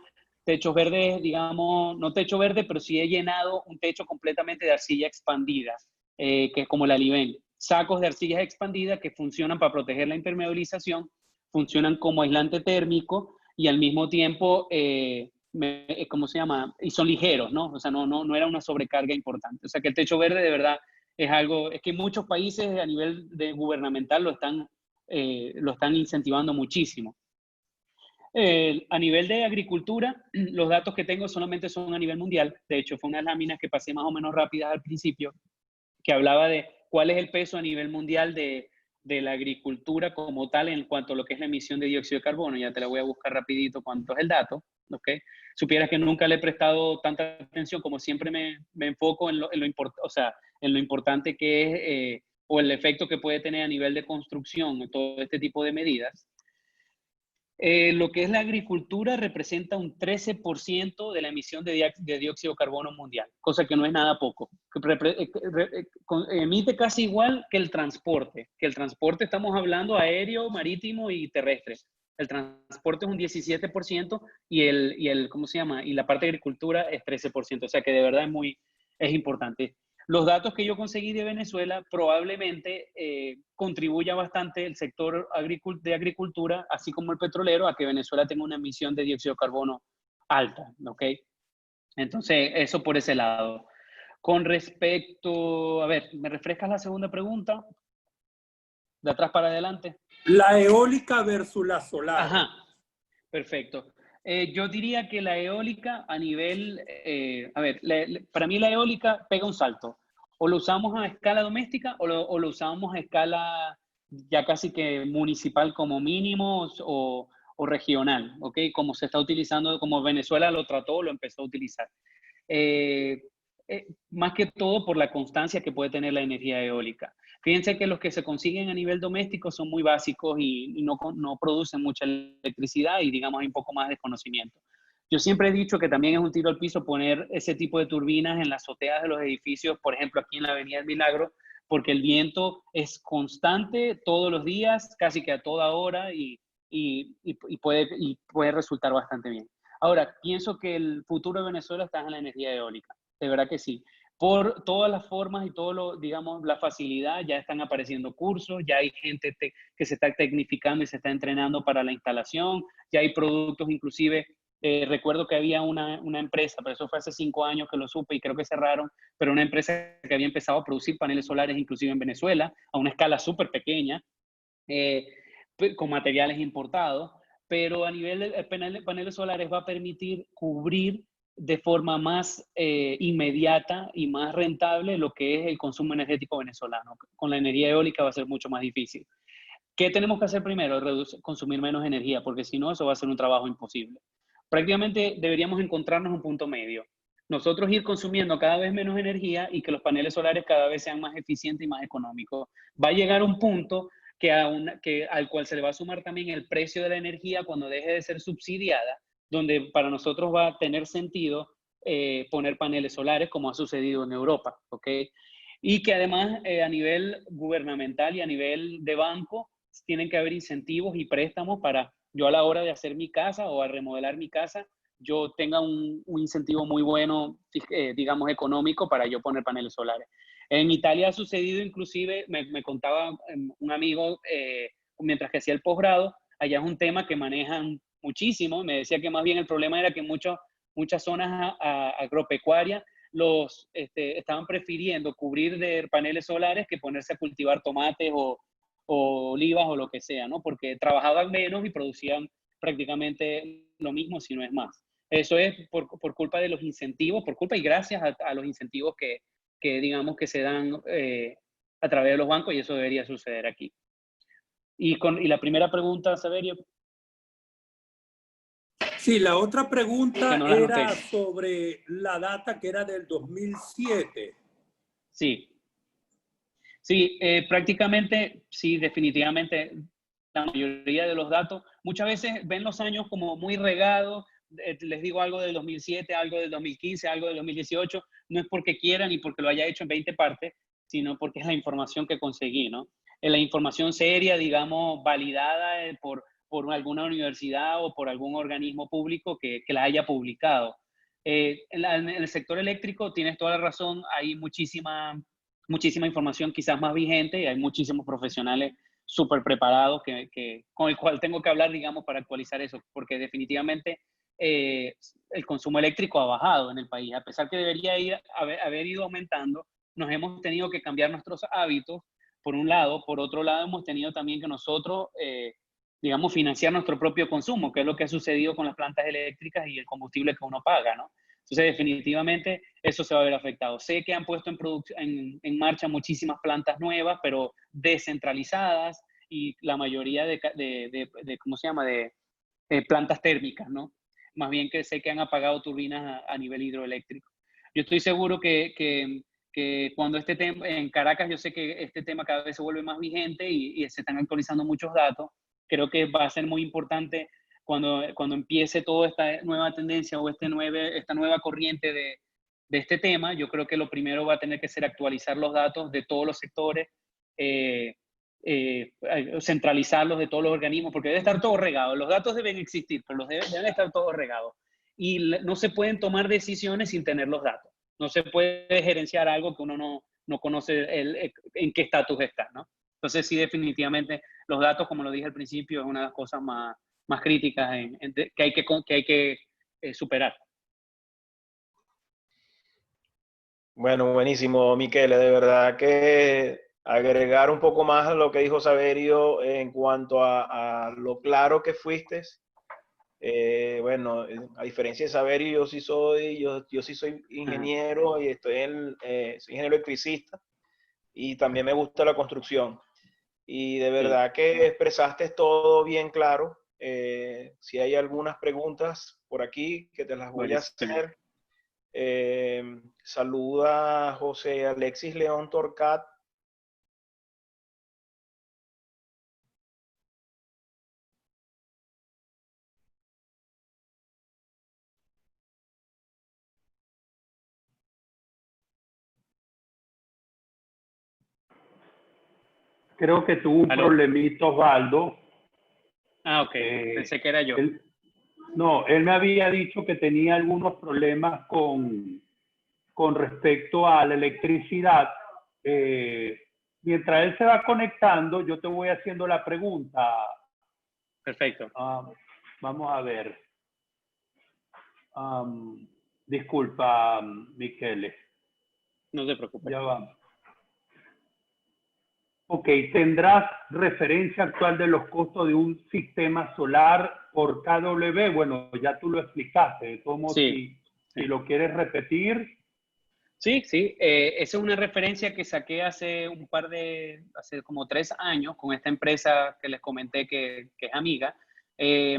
techos verdes, digamos, no techo verde, pero sí he llenado un techo completamente de arcilla expandida, que es como la Liven. Sacos de arcillas expandidas que funcionan para proteger la impermeabilización, funcionan como aislante térmico y al mismo tiempo, ¿cómo se llama? Y son ligeros, ¿no? O sea, no era una sobrecarga importante. O sea, que el techo verde de verdad es que muchos países a nivel gubernamental lo están incentivando muchísimo. A nivel de agricultura, los datos que tengo solamente son a nivel mundial. De hecho, fue unas láminas que pasé más o menos rápidas al principio, que hablaba de cuál es el peso a nivel mundial de la agricultura como tal en cuanto a lo que es la emisión de dióxido de carbono. Ya te la voy a buscar rapidito cuánto es el dato, ¿ok? Supieras que nunca le he prestado tanta atención, como siempre me enfoco en lo importante que es, o el efecto que puede tener a nivel de construcción, todo este tipo de medidas. Lo que es la agricultura representa un 13% de la emisión de dióxido de carbono mundial, cosa que no es nada poco. Emite casi igual que el transporte. Que el transporte estamos hablando aéreo, marítimo y terrestre. El transporte es un 17% ¿cómo se llama? Y la parte de agricultura es 13%. O sea que de verdad es importante. Los datos que yo conseguí de Venezuela probablemente contribuya bastante el sector de agricultura, así como el petrolero, a que Venezuela tenga una emisión de dióxido de carbono alta, ¿ok? Entonces, eso por ese lado. Con respecto, a ver, ¿me refrescas la segunda pregunta? De atrás para adelante. La eólica versus la solar. Ajá, perfecto. Yo diría que la eólica a nivel, para mí la eólica pega un salto. O lo usamos a escala doméstica o lo usamos a escala ya casi que municipal como mínimo o regional, ¿ok? Como se está utilizando, como Venezuela lo trató, lo empezó a utilizar. Más que todo por la constancia que puede tener la energía eólica. Fíjense que los que se consiguen a nivel doméstico son muy básicos y no producen mucha electricidad y digamos hay un poco más de conocimiento. Yo siempre he dicho que también es un tiro al piso poner ese tipo de turbinas en las azoteas de los edificios, por ejemplo aquí en la Avenida del Milagro, porque el viento es constante todos los días, casi que a toda hora y puede resultar bastante bien. Ahora, pienso que el futuro de Venezuela está en la energía eólica, de verdad que sí. Por todas las formas y digamos, la facilidad, ya están apareciendo cursos, ya hay gente que se está tecnificando y se está entrenando para la instalación, ya hay productos inclusive. Recuerdo que había una empresa, pero eso fue hace 5 años que lo supe y creo que cerraron, pero una empresa que había empezado a producir paneles solares inclusive en Venezuela, a una escala súper pequeña, con materiales importados, pero a nivel de paneles solares va a permitir cubrir de forma más inmediata y más rentable lo que es el consumo energético venezolano. Con la energía eólica va a ser mucho más difícil. ¿Qué tenemos que hacer primero? Consumir menos energía, porque si no, eso va a ser un trabajo imposible. Prácticamente deberíamos encontrarnos un punto medio. Nosotros ir consumiendo cada vez menos energía y que los paneles solares cada vez sean más eficientes y más económicos. Va a llegar un punto al cual se le va a sumar también el precio de la energía cuando deje de ser subsidiada, donde para nosotros va a tener sentido poner paneles solares, como ha sucedido en Europa, ¿ok? Y que además a nivel gubernamental y a nivel de banco tienen que haber incentivos y préstamos para yo a la hora de hacer mi casa o a remodelar mi casa, yo tenga un incentivo muy bueno, digamos, económico para yo poner paneles solares. En Italia ha sucedido inclusive, me contaba un amigo, mientras que hacía el posgrado, allá es un tema que manejan muchísimo. Me decía que más bien el problema era que muchas zonas agropecuarias estaban prefiriendo cubrir de paneles solares que ponerse a cultivar tomates o olivas o lo que sea, ¿no? Porque trabajaban menos y producían prácticamente lo mismo, si no es más. Eso es por culpa de los incentivos, por culpa y gracias a los incentivos que digamos que se dan a través de los bancos, y eso debería suceder aquí. Y la primera pregunta, Saverio, Sí, la otra que pregunta no la anoté. era sobre la data que era del 2007. Sí, sí, prácticamente, sí, definitivamente la mayoría de los datos, muchas veces ven los años como muy regados, les digo algo del 2007, algo del 2015, algo del 2018, no es porque quieran y porque lo haya hecho en 20 partes, sino porque es la información que conseguí, ¿no? Es la información seria, digamos, validada por alguna universidad o por algún organismo público que la haya publicado. En el sector eléctrico tienes toda la razón, hay muchísima información quizás más vigente y hay muchísimos profesionales súper preparados con el cual tengo que hablar, digamos, para actualizar eso, porque definitivamente el consumo eléctrico ha bajado en el país. A pesar que debería haber ido aumentando, nos hemos tenido que cambiar nuestros hábitos, por un lado. Por otro lado, hemos tenido también que nosotros, digamos, financiar nuestro propio consumo, que es lo que ha sucedido con las plantas eléctricas y el combustible que uno paga, ¿no? Entonces, definitivamente, eso se va a ver afectado. Sé que han puesto en marcha muchísimas plantas nuevas, pero descentralizadas, y la mayoría ¿cómo se llama?, de plantas térmicas, ¿no? Más bien que sé que han apagado turbinas a nivel hidroeléctrico. Yo estoy seguro que cuando este tema, en Caracas, yo sé que este tema cada vez se vuelve más vigente y se están actualizando muchos datos. Creo que va a ser muy importante cuando empiece toda esta nueva tendencia o esta nueva corriente de este tema. Yo creo que lo primero va a tener que ser actualizar los datos de todos los sectores, centralizarlos de todos los organismos, porque debe estar todo regado. Los datos deben existir, pero deben estar todos regados. Y no se pueden tomar decisiones sin tener los datos. No se puede gerenciar algo que uno no conoce en qué estatus está, ¿no? Entonces, sí, definitivamente, los datos, como lo dije al principio, es una de las cosas más críticas que hay que superar. Bueno, buenísimo, Michele. De verdad que agregar un poco más a lo que dijo Saverio en cuanto a lo claro que fuiste. Bueno, a diferencia de Saverio, yo sí soy ingeniero y soy ingeniero electricista y también me gusta la construcción. Y de verdad que expresaste todo bien claro. Si hay algunas preguntas por aquí que te las voy a hacer. Saluda a José Alexis León Torcat. Creo que tuvo un problemito, Osvaldo. Ah, ok. Pensé que era yo. Él me había dicho que tenía algunos problemas con respecto a la electricidad. Mientras él se va conectando, yo te voy haciendo la pregunta. Perfecto. Vamos a ver. Disculpa, Michele. No te preocupes. Ya va. Ok, ¿tendrás referencia actual de los costos de un sistema solar por kW? Bueno, ya tú lo explicaste. De todos modos, si lo quieres repetir. Sí. Esa es una referencia que saqué hace como 3 años con esta empresa que les comenté que es amiga.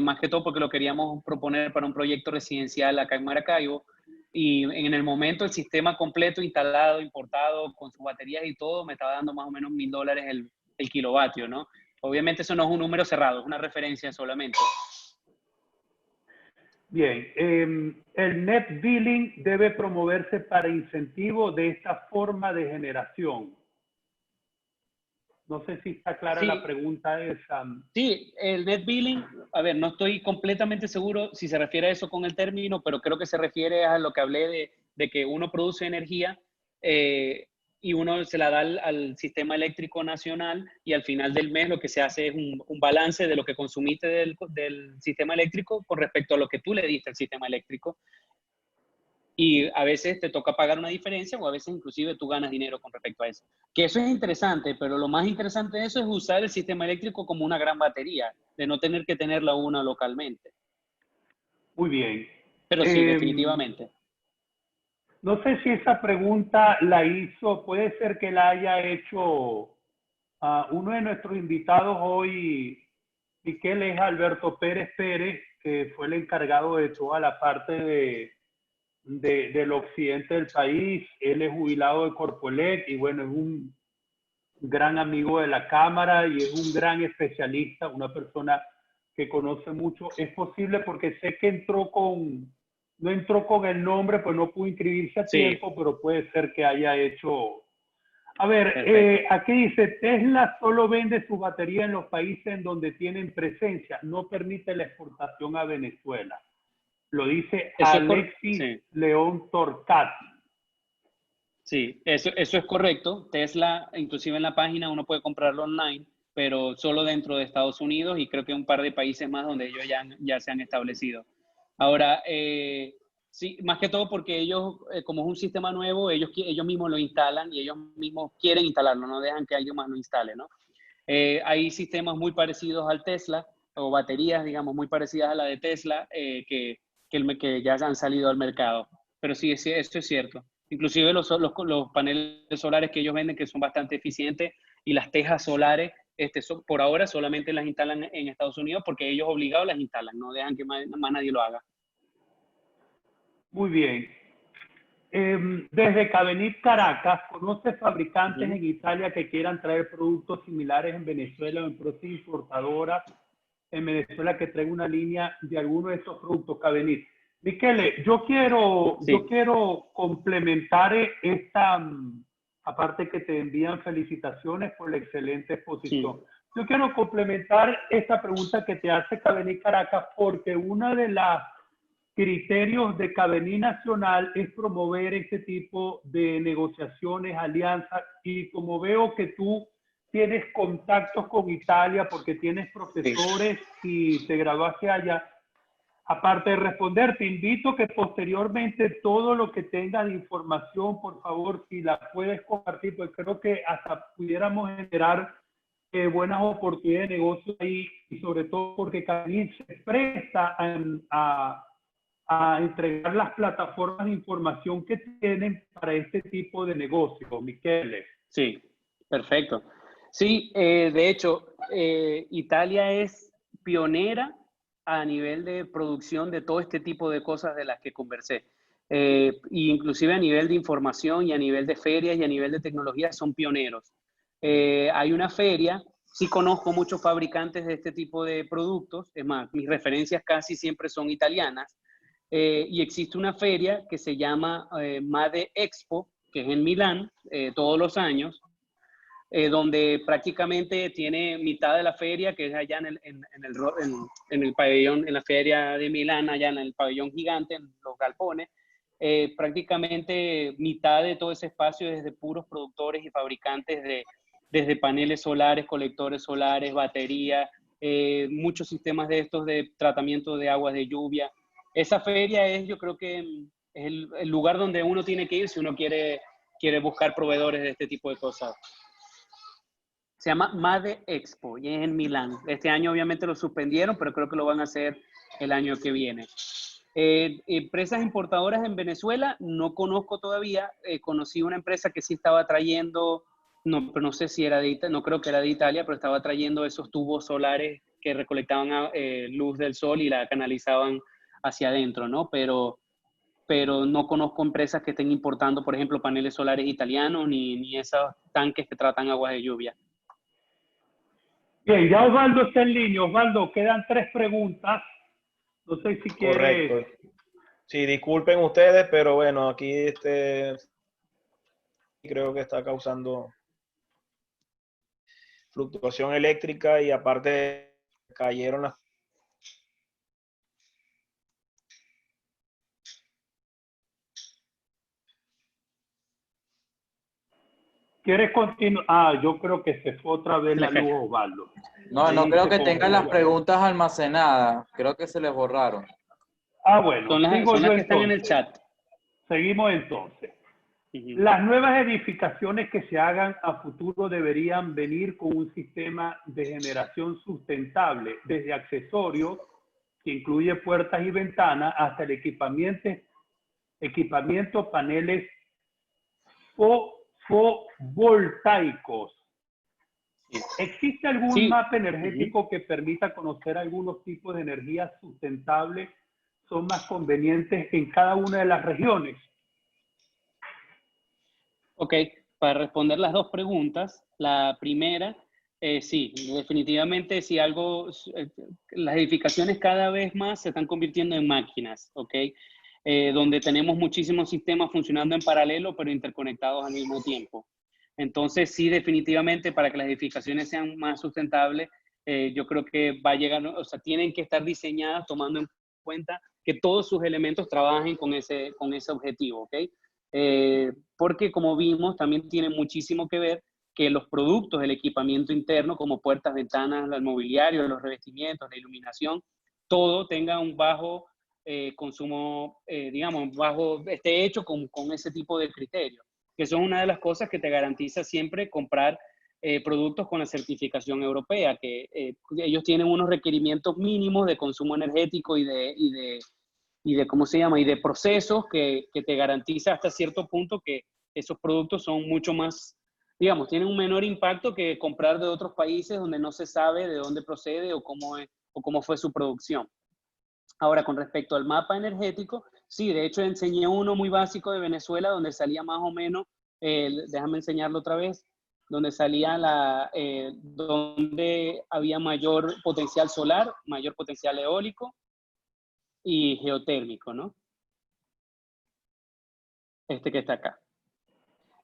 Más que todo porque lo queríamos proponer para un proyecto residencial acá en Maracaibo. Y en el momento el sistema completo instalado, importado, con sus baterías y todo, me estaba dando más o menos $1000 el kilovatio, ¿no? Obviamente eso no es un número cerrado, es una referencia solamente. Bien, el net billing debe promoverse para incentivo de esta forma de generación. No sé si está clara la pregunta esa. Sí, el net billing, a ver, no estoy completamente seguro si se refiere a eso con el término, pero creo que se refiere a lo que hablé de que uno produce energía y uno se la da al sistema eléctrico nacional y al final del mes lo que se hace es un balance de lo que consumiste del sistema eléctrico con respecto a lo que tú le diste al sistema eléctrico. Y a veces te toca pagar una diferencia o a veces inclusive tú ganas dinero con respecto a eso. Que eso es interesante, pero lo más interesante de eso es usar el sistema eléctrico como una gran batería, de no tener que tenerla una localmente. Muy bien. Pero sí, definitivamente. No sé si esa pregunta la hizo, puede ser que la haya hecho uno de nuestros invitados hoy, Miquel, es Alberto Pérez Pérez, que fue el encargado de toda la parte del occidente del país. Él es jubilado de Corpoelec y bueno, es un gran amigo de la Cámara y es un gran especialista, una persona que conoce mucho. Es posible porque sé que no entró con el nombre, pues no pudo inscribirse a tiempo, pero puede ser que haya hecho... A ver, aquí dice, Tesla solo vende su batería en los países en donde tienen presencia, no permite la exportación a Venezuela. Lo dice Alexis León Torcat. Sí, eso es correcto. Tesla, inclusive en la página uno puede comprarlo online, pero solo dentro de Estados Unidos y creo que un par de países más donde ellos ya se han establecido. Ahora, sí, más que todo porque ellos, como es un sistema nuevo, ellos mismos lo instalan y ellos mismos quieren instalarlo, no dejan que alguien más lo instale, ¿no? Hay sistemas muy parecidos al Tesla, o baterías, digamos, muy parecidas a la de Tesla, que ya han salido al mercado. Pero sí, eso es cierto. Inclusive los paneles solares que ellos venden, que son bastante eficientes, y las tejas solares, por ahora solamente las instalan en Estados Unidos porque ellos obligados las instalan, no dejan que más nadie lo haga. Muy bien. Desde Cabenit, Caracas, ¿conoce fabricantes en Italia que quieran traer productos similares en Venezuela o empresas importadoras en Venezuela que traigan una línea de alguno de estos productos? Cabenit. Michele, yo quiero complementar esta, aparte que te envían felicitaciones por la excelente exposición. Sí. Yo quiero complementar esta pregunta que te hace Cabenit Caracas porque una de las criterios de Cabenit Nacional es promover este tipo de negociaciones, alianzas, y como veo que tú tienes contactos con Italia porque tienes profesores y te graduaste allá, aparte de responder, te invito a que posteriormente todo lo que tengas de información, por favor, si la puedes compartir, pues creo que hasta pudiéramos generar buenas oportunidades de negocio ahí, y sobre todo porque Cabenit se presta a entregar las plataformas de información que tienen para este tipo de negocio, Michele. Sí, perfecto. Sí, de hecho, Italia es pionera a nivel de producción de todo este tipo de cosas de las que conversé. Inclusive a nivel de información y a nivel de ferias y a nivel de tecnología son pioneros. Hay una feria, sí conozco muchos fabricantes de este tipo de productos, es más, mis referencias casi siempre son italianas, y existe una feria que se llama Made Expo, que es en Milán, todos los años, donde prácticamente tiene mitad de la feria, que es allá en el pabellón, en la feria de Milán, allá en el pabellón gigante, en los galpones. Prácticamente mitad de todo ese espacio es de puros productores y fabricantes desde paneles solares, colectores solares, baterías, muchos sistemas de estos de tratamiento de aguas de lluvia. Esa feria es, yo creo que es el lugar donde uno tiene que ir si uno quiere buscar proveedores de este tipo de cosas. Se llama Made Expo y es en Milán. Este año obviamente lo suspendieron, pero creo que lo van a hacer el año que viene. Empresas importadoras en Venezuela no conozco todavía. Conocí una empresa que sí estaba trayendo, no sé si era no creo que era de Italia, pero estaba trayendo esos tubos solares que recolectaban luz del sol y la canalizaban hacia adentro, ¿no? Pero no conozco empresas que estén importando, por ejemplo, paneles solares italianos ni esos tanques que tratan aguas de lluvia. Bien, ya Osvaldo está en línea. Osvaldo, quedan 3 preguntas. No sé si quieres... Correcto. Sí, disculpen ustedes, pero bueno, aquí creo que está causando fluctuación eléctrica y aparte cayeron las... ¿Quieres continuar? Ah, yo creo que se fue otra vez la luz, Osvaldo. No, no creo que tengan las preguntas almacenadas. Creo que se les borraron. Ah, bueno, son las que están en el chat. Seguimos entonces. Las nuevas edificaciones que se hagan a futuro deberían venir con un sistema de generación sustentable, desde accesorios, que incluye puertas y ventanas, hasta el equipamiento paneles fotovoltaicos. ¿Existe algún mapa energético que permita conocer algunos tipos de energía sustentable son más convenientes en cada una de las regiones? Ok, para responder las dos preguntas, la primera, sí, definitivamente si algo, las edificaciones cada vez más se están convirtiendo en máquinas, ok, donde tenemos muchísimos sistemas funcionando en paralelo pero interconectados al mismo tiempo. Entonces sí, definitivamente para que las edificaciones sean más sustentables, yo creo que va a llegar, o sea, tienen que estar diseñadas tomando en cuenta que todos sus elementos trabajen con ese objetivo, ¿ok? Porque como vimos, también tiene muchísimo que ver que los productos, el equipamiento interno, como puertas, ventanas, el mobiliario, los revestimientos, la iluminación, todo tenga un bajo consumo, digamos, esté hecho con ese tipo de criterios, que son una de las cosas que te garantiza siempre comprar productos con la certificación europea, que ellos tienen unos requerimientos mínimos de consumo energético y de ¿cómo se llama? Y de procesos que te garantiza hasta cierto punto que esos productos son mucho más, digamos, tienen un menor impacto que comprar de otros países donde no se sabe de dónde procede o cómo fue su producción. Ahora, con respecto al mapa energético, sí, de hecho enseñé uno muy básico de Venezuela donde salía más o menos, déjame enseñarlo otra vez, donde salía donde había mayor potencial solar, mayor potencial eólico y geotérmico, ¿no? Este que está acá.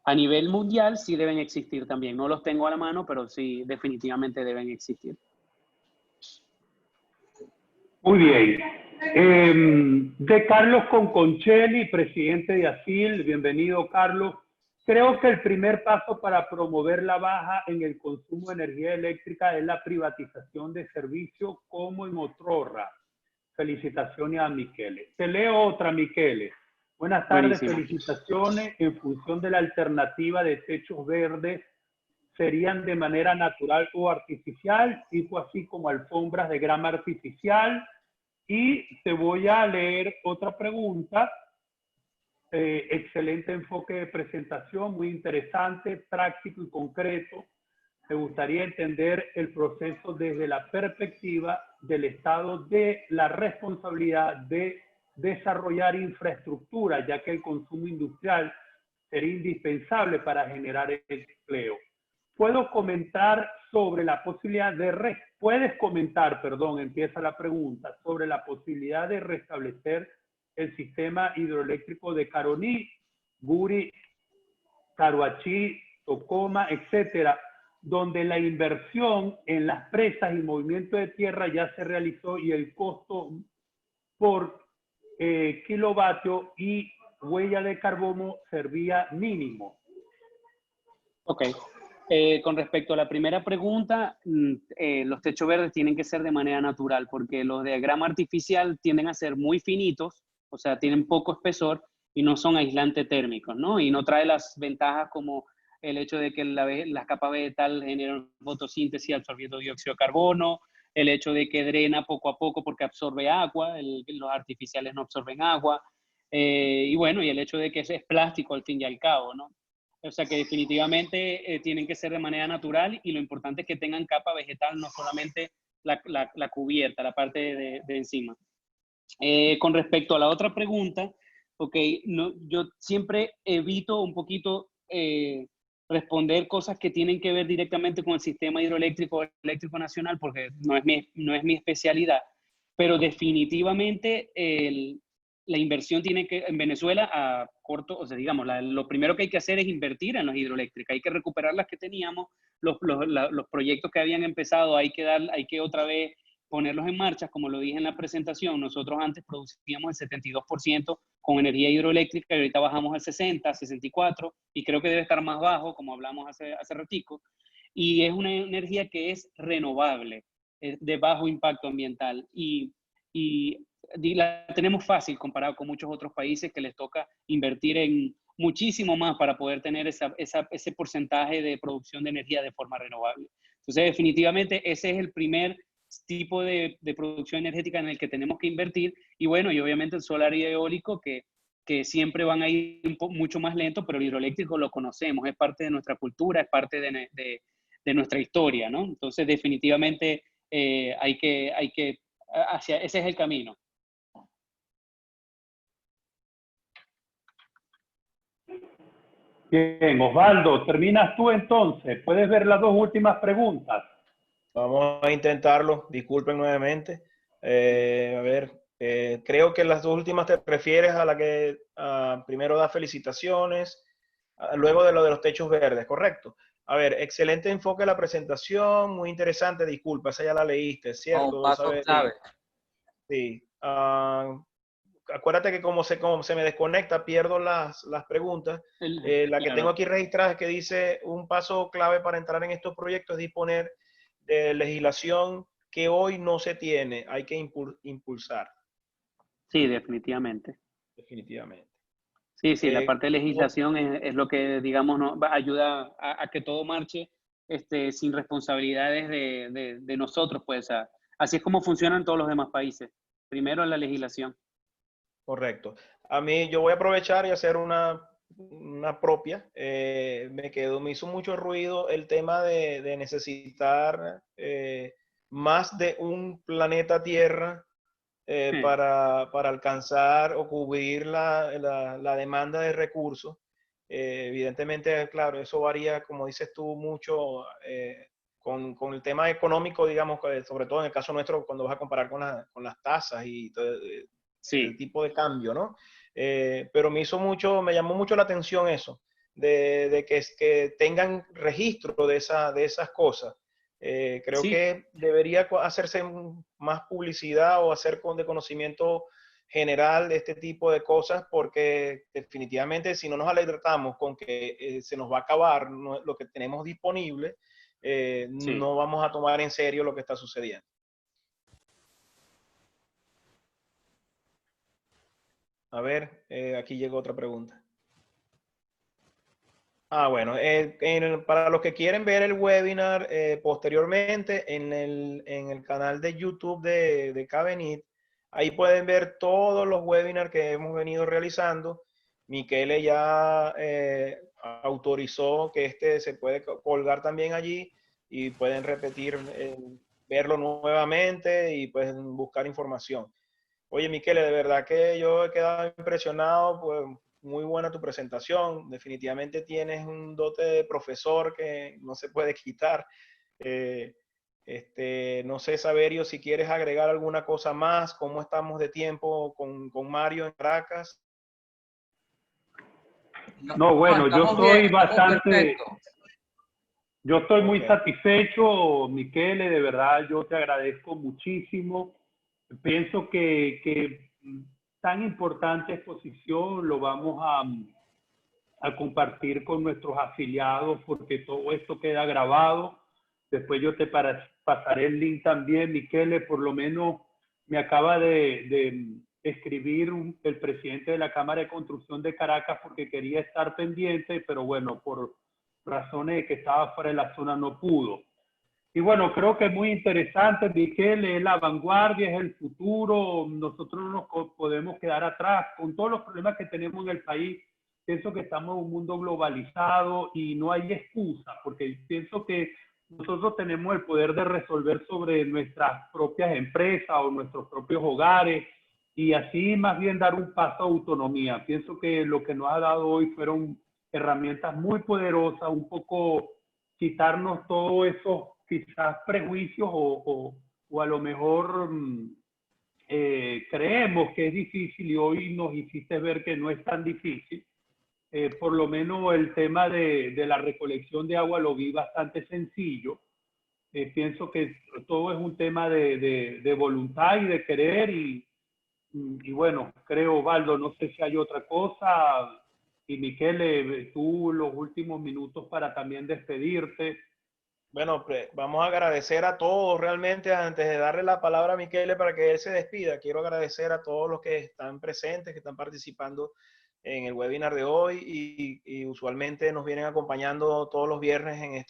A nivel mundial sí deben existir también. No los tengo a la mano, pero sí definitivamente deben existir. Muy bien. De Carlos Conconcelli, presidente de ASIL. Bienvenido, Carlos. Creo que el primer paso para promover la baja en el consumo de energía eléctrica es la privatización de servicios como en Otrorra. Felicitaciones a Michele. Te leo otra, Michele. Buenas tardes, buenísimo. Felicitaciones. En función de la alternativa de techos verdes, serían de manera natural o artificial, tipo así como alfombras de grama artificial. Y te voy a leer otra pregunta. Excelente enfoque de presentación, muy interesante, práctico y concreto. Me gustaría entender el proceso desde la perspectiva del Estado de la responsabilidad de desarrollar infraestructura, ya que el consumo industrial sería indispensable para generar empleo. ¿Puedo comentar sobre la posibilidad de... Puedes comentar, perdón, empieza la pregunta, sobre la posibilidad de restablecer el sistema hidroeléctrico de Caroní, Guri, Caruachí, Tocoma, etcétera, donde la inversión en las presas y movimiento de tierra ya se realizó y el costo por kilovatio y huella de carbono servía mínimo? Ok. Con respecto a la primera pregunta, los techos verdes tienen que ser de manera natural porque los de grama artificial tienden a ser muy finitos, o sea, tienen poco espesor y no son aislantes térmicos, ¿no? Y no trae las ventajas como el hecho de que la capa vegetal genera fotosíntesis absorbiendo dióxido de carbono, el hecho de que drena poco a poco porque absorbe agua, los artificiales no absorben agua, y bueno, y el hecho de que es plástico al fin y al cabo, ¿no? O sea que definitivamente tienen que ser de manera natural y lo importante es que tengan capa vegetal, no solamente la cubierta, la parte de encima. Con respecto a la otra pregunta, okay, no, yo siempre evito un poquito responder cosas que tienen que ver directamente con el sistema hidroeléctrico eléctrico nacional porque no es mi especialidad, pero definitivamente la inversión tiene que, en Venezuela, a corto, o sea, digamos, lo primero que hay que hacer es invertir en las hidroeléctricas, hay que recuperar las que teníamos, los proyectos que habían empezado, hay que otra vez ponerlos en marcha, como lo dije en la presentación, nosotros antes producíamos el 72% con energía hidroeléctrica, y ahorita bajamos al 60, 64, y creo que debe estar más bajo, como hablamos hace ratico, y es una energía que es renovable, de bajo impacto ambiental, y la tenemos fácil comparado con muchos otros países que les toca invertir en muchísimo más para poder tener ese porcentaje de producción de energía de forma renovable. Entonces, definitivamente, ese es el primer tipo de producción energética en el que tenemos que invertir. Y bueno, y obviamente el solar y eólico, que siempre van a ir mucho más lento, pero el hidroeléctrico lo conocemos, es parte de nuestra cultura, es parte de nuestra historia, ¿no? Entonces, definitivamente, ese es el camino. Bien, Osvaldo, terminas tú entonces. Puedes ver las dos últimas preguntas. Vamos a intentarlo. Disculpen nuevamente. A ver, creo que las dos últimas te refieres a la que primero da felicitaciones, luego de lo de los techos verdes, ¿correcto? A ver, excelente enfoque de la presentación, muy interesante. Disculpa, esa ya la leíste, ¿cierto? Un paso clave. Sí. Acuérdate que como se me desconecta, pierdo las preguntas. La que tengo aquí registrada es que dice: un paso clave para entrar en estos proyectos es disponer de legislación que hoy no se tiene. Hay que impulsar. Sí, definitivamente. Definitivamente. Sí, la parte de legislación es lo que, digamos, ayuda a que todo marche sin responsabilidades de nosotros, pues. Así es como funcionan todos los demás países. Primero la legislación. Correcto. A mí, yo voy a aprovechar y hacer una propia. Me hizo mucho ruido el tema de necesitar más de un planeta Tierra para alcanzar o cubrir la demanda de recursos. Evidentemente, claro, eso varía, como dices tú, mucho con el tema económico, digamos, sobre todo en el caso nuestro, cuando vas a comparar con las tasas y todo, sí, el tipo de cambio, ¿no? Pero me llamó mucho la atención eso, de que tengan registro de esas cosas. Creo sí. que debería hacerse más publicidad o hacer de conocimiento general de este tipo de cosas, porque definitivamente si no nos alertamos con que se nos va a acabar lo que tenemos disponible, Sí. no vamos a tomar en serio lo que está sucediendo. A ver, aquí llegó otra pregunta. Bueno, para los que quieren ver el webinar posteriormente en el canal de YouTube de Cabenit, ahí pueden ver todos los webinars que hemos venido realizando. Michele ya autorizó que se puede colgar también allí y pueden repetir, verlo nuevamente y pueden buscar información. Oye, Michele, de verdad que yo he quedado impresionado, pues muy buena tu presentación. Definitivamente tienes un dote de profesor que no se puede quitar. No sé, Saverio, si quieres agregar alguna cosa más, cómo estamos de tiempo con Mario en Caracas. No, bueno, yo estoy bastante... Yo estoy muy satisfecho, Michele, de verdad, yo te agradezco muchísimo. Pienso que tan importante exposición lo vamos a compartir con nuestros afiliados, porque todo esto queda grabado. Después yo te pasaré el link también, Michele. Por lo menos me acaba de escribir el presidente de la Cámara de Construcción de Caracas, porque quería estar pendiente, pero bueno, por razones de que estaba fuera de la zona no pudo. Y bueno, creo que es muy interesante, Michele, es la vanguardia, es el futuro. Nosotros no nos podemos quedar atrás con todos los problemas que tenemos en el país. Pienso que estamos en un mundo globalizado y no hay excusa, porque pienso que nosotros tenemos el poder de resolver sobre nuestras propias empresas o nuestros propios hogares, y así más bien dar un paso a autonomía. Pienso que lo que nos ha dado hoy fueron herramientas muy poderosas, un poco quitarnos todos esos quizás prejuicios o a lo mejor creemos que es difícil, y hoy nos hiciste ver que no es tan difícil. Por lo menos el tema de la recolección de agua lo vi bastante sencillo. Pienso que todo es un tema de voluntad y de querer, y Y bueno, creo, Valdo, no sé si hay otra cosa. Y Michele, tú los últimos minutos para también despedirte. Bueno, pues vamos a agradecer a todos realmente antes de darle la palabra a Michele para que él se despida. Quiero agradecer a todos los que están presentes, que están participando en el webinar de hoy y usualmente nos vienen acompañando todos los viernes en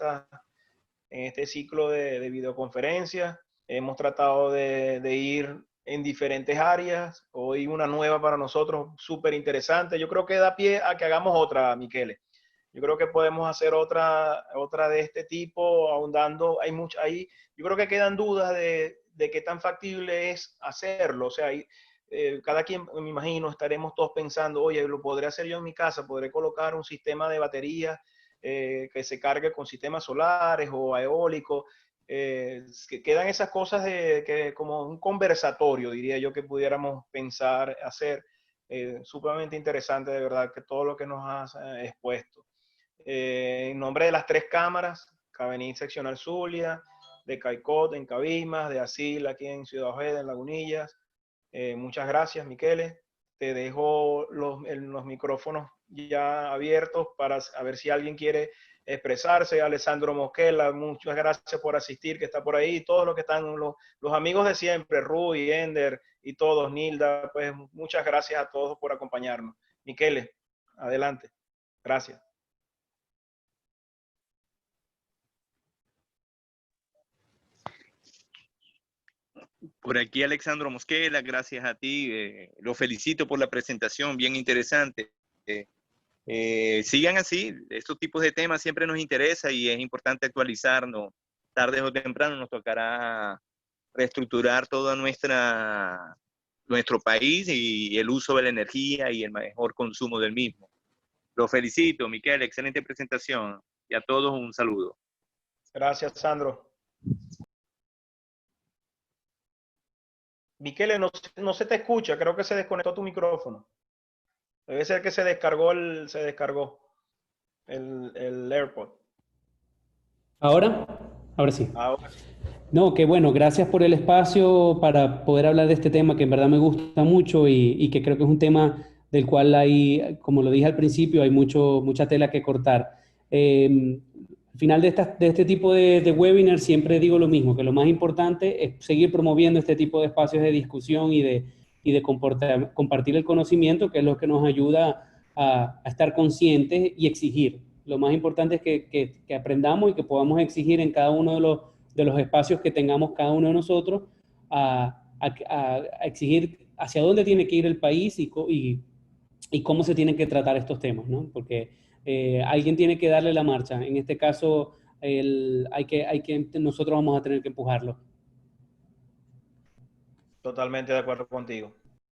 este ciclo de videoconferencias. Hemos tratado de ir en diferentes áreas. Hoy una nueva para nosotros, súper interesante. Yo creo que da pie a que hagamos otra, Michele. Yo creo que podemos hacer otra de este tipo, ahondando. Yo creo que quedan dudas de qué tan factible es hacerlo. O sea, cada quien, me imagino, estaremos todos pensando, oye, lo podré hacer yo en mi casa, podré colocar un sistema de batería que se cargue con sistemas solares o eólicos. Que quedan esas cosas como un conversatorio, diría yo, que pudiéramos pensar hacer. Sumamente interesante, de verdad, que todo lo que nos has expuesto. En nombre de las 3 cámaras, Cabenil Seccional Zulia, de CAICOT en Cabimas, de ASIL aquí en Ciudad Ojeda, en Lagunillas. Muchas gracias, Michele. Te dejo los micrófonos ya abiertos para a ver si alguien quiere expresarse. Alessandro Mosquela, muchas gracias por asistir, que está por ahí. Todos los que están, los amigos de siempre, Rui, Ender y todos, Nilda, pues muchas gracias a todos por acompañarnos. Michele, adelante. Gracias. Por aquí Alexandro Mosquela, gracias a ti, lo felicito por la presentación, bien interesante. Sigan así, estos tipos de temas siempre nos interesa y es importante actualizarnos. Tarde o temprano nos tocará reestructurar todo nuestro país y el uso de la energía y el mejor consumo del mismo. Lo felicito, Miquel, excelente presentación y a todos un saludo. Gracias, Sandro. Michele, no se te escucha, creo que se desconectó tu micrófono. Debe ser que se descargó el AirPod. ¿Ahora? Ahora sí. Ahora sí. No, que bueno, gracias por el espacio para poder hablar de este tema que en verdad me gusta mucho y que creo que es un tema del cual hay, como lo dije al principio, hay mucha tela que cortar. Al final de este tipo de webinars siempre digo lo mismo, que lo más importante es seguir promoviendo este tipo de espacios de discusión y de compartir el conocimiento, que es lo que nos ayuda a estar conscientes y exigir. Lo más importante es que aprendamos y que podamos exigir en cada uno de los espacios que tengamos cada uno de nosotros a exigir hacia dónde tiene que ir el país y cómo se tienen que tratar estos temas, ¿no? Porque alguien tiene que darle la marcha. En este caso, nosotros vamos a tener que empujarlo. Totalmente de acuerdo contigo.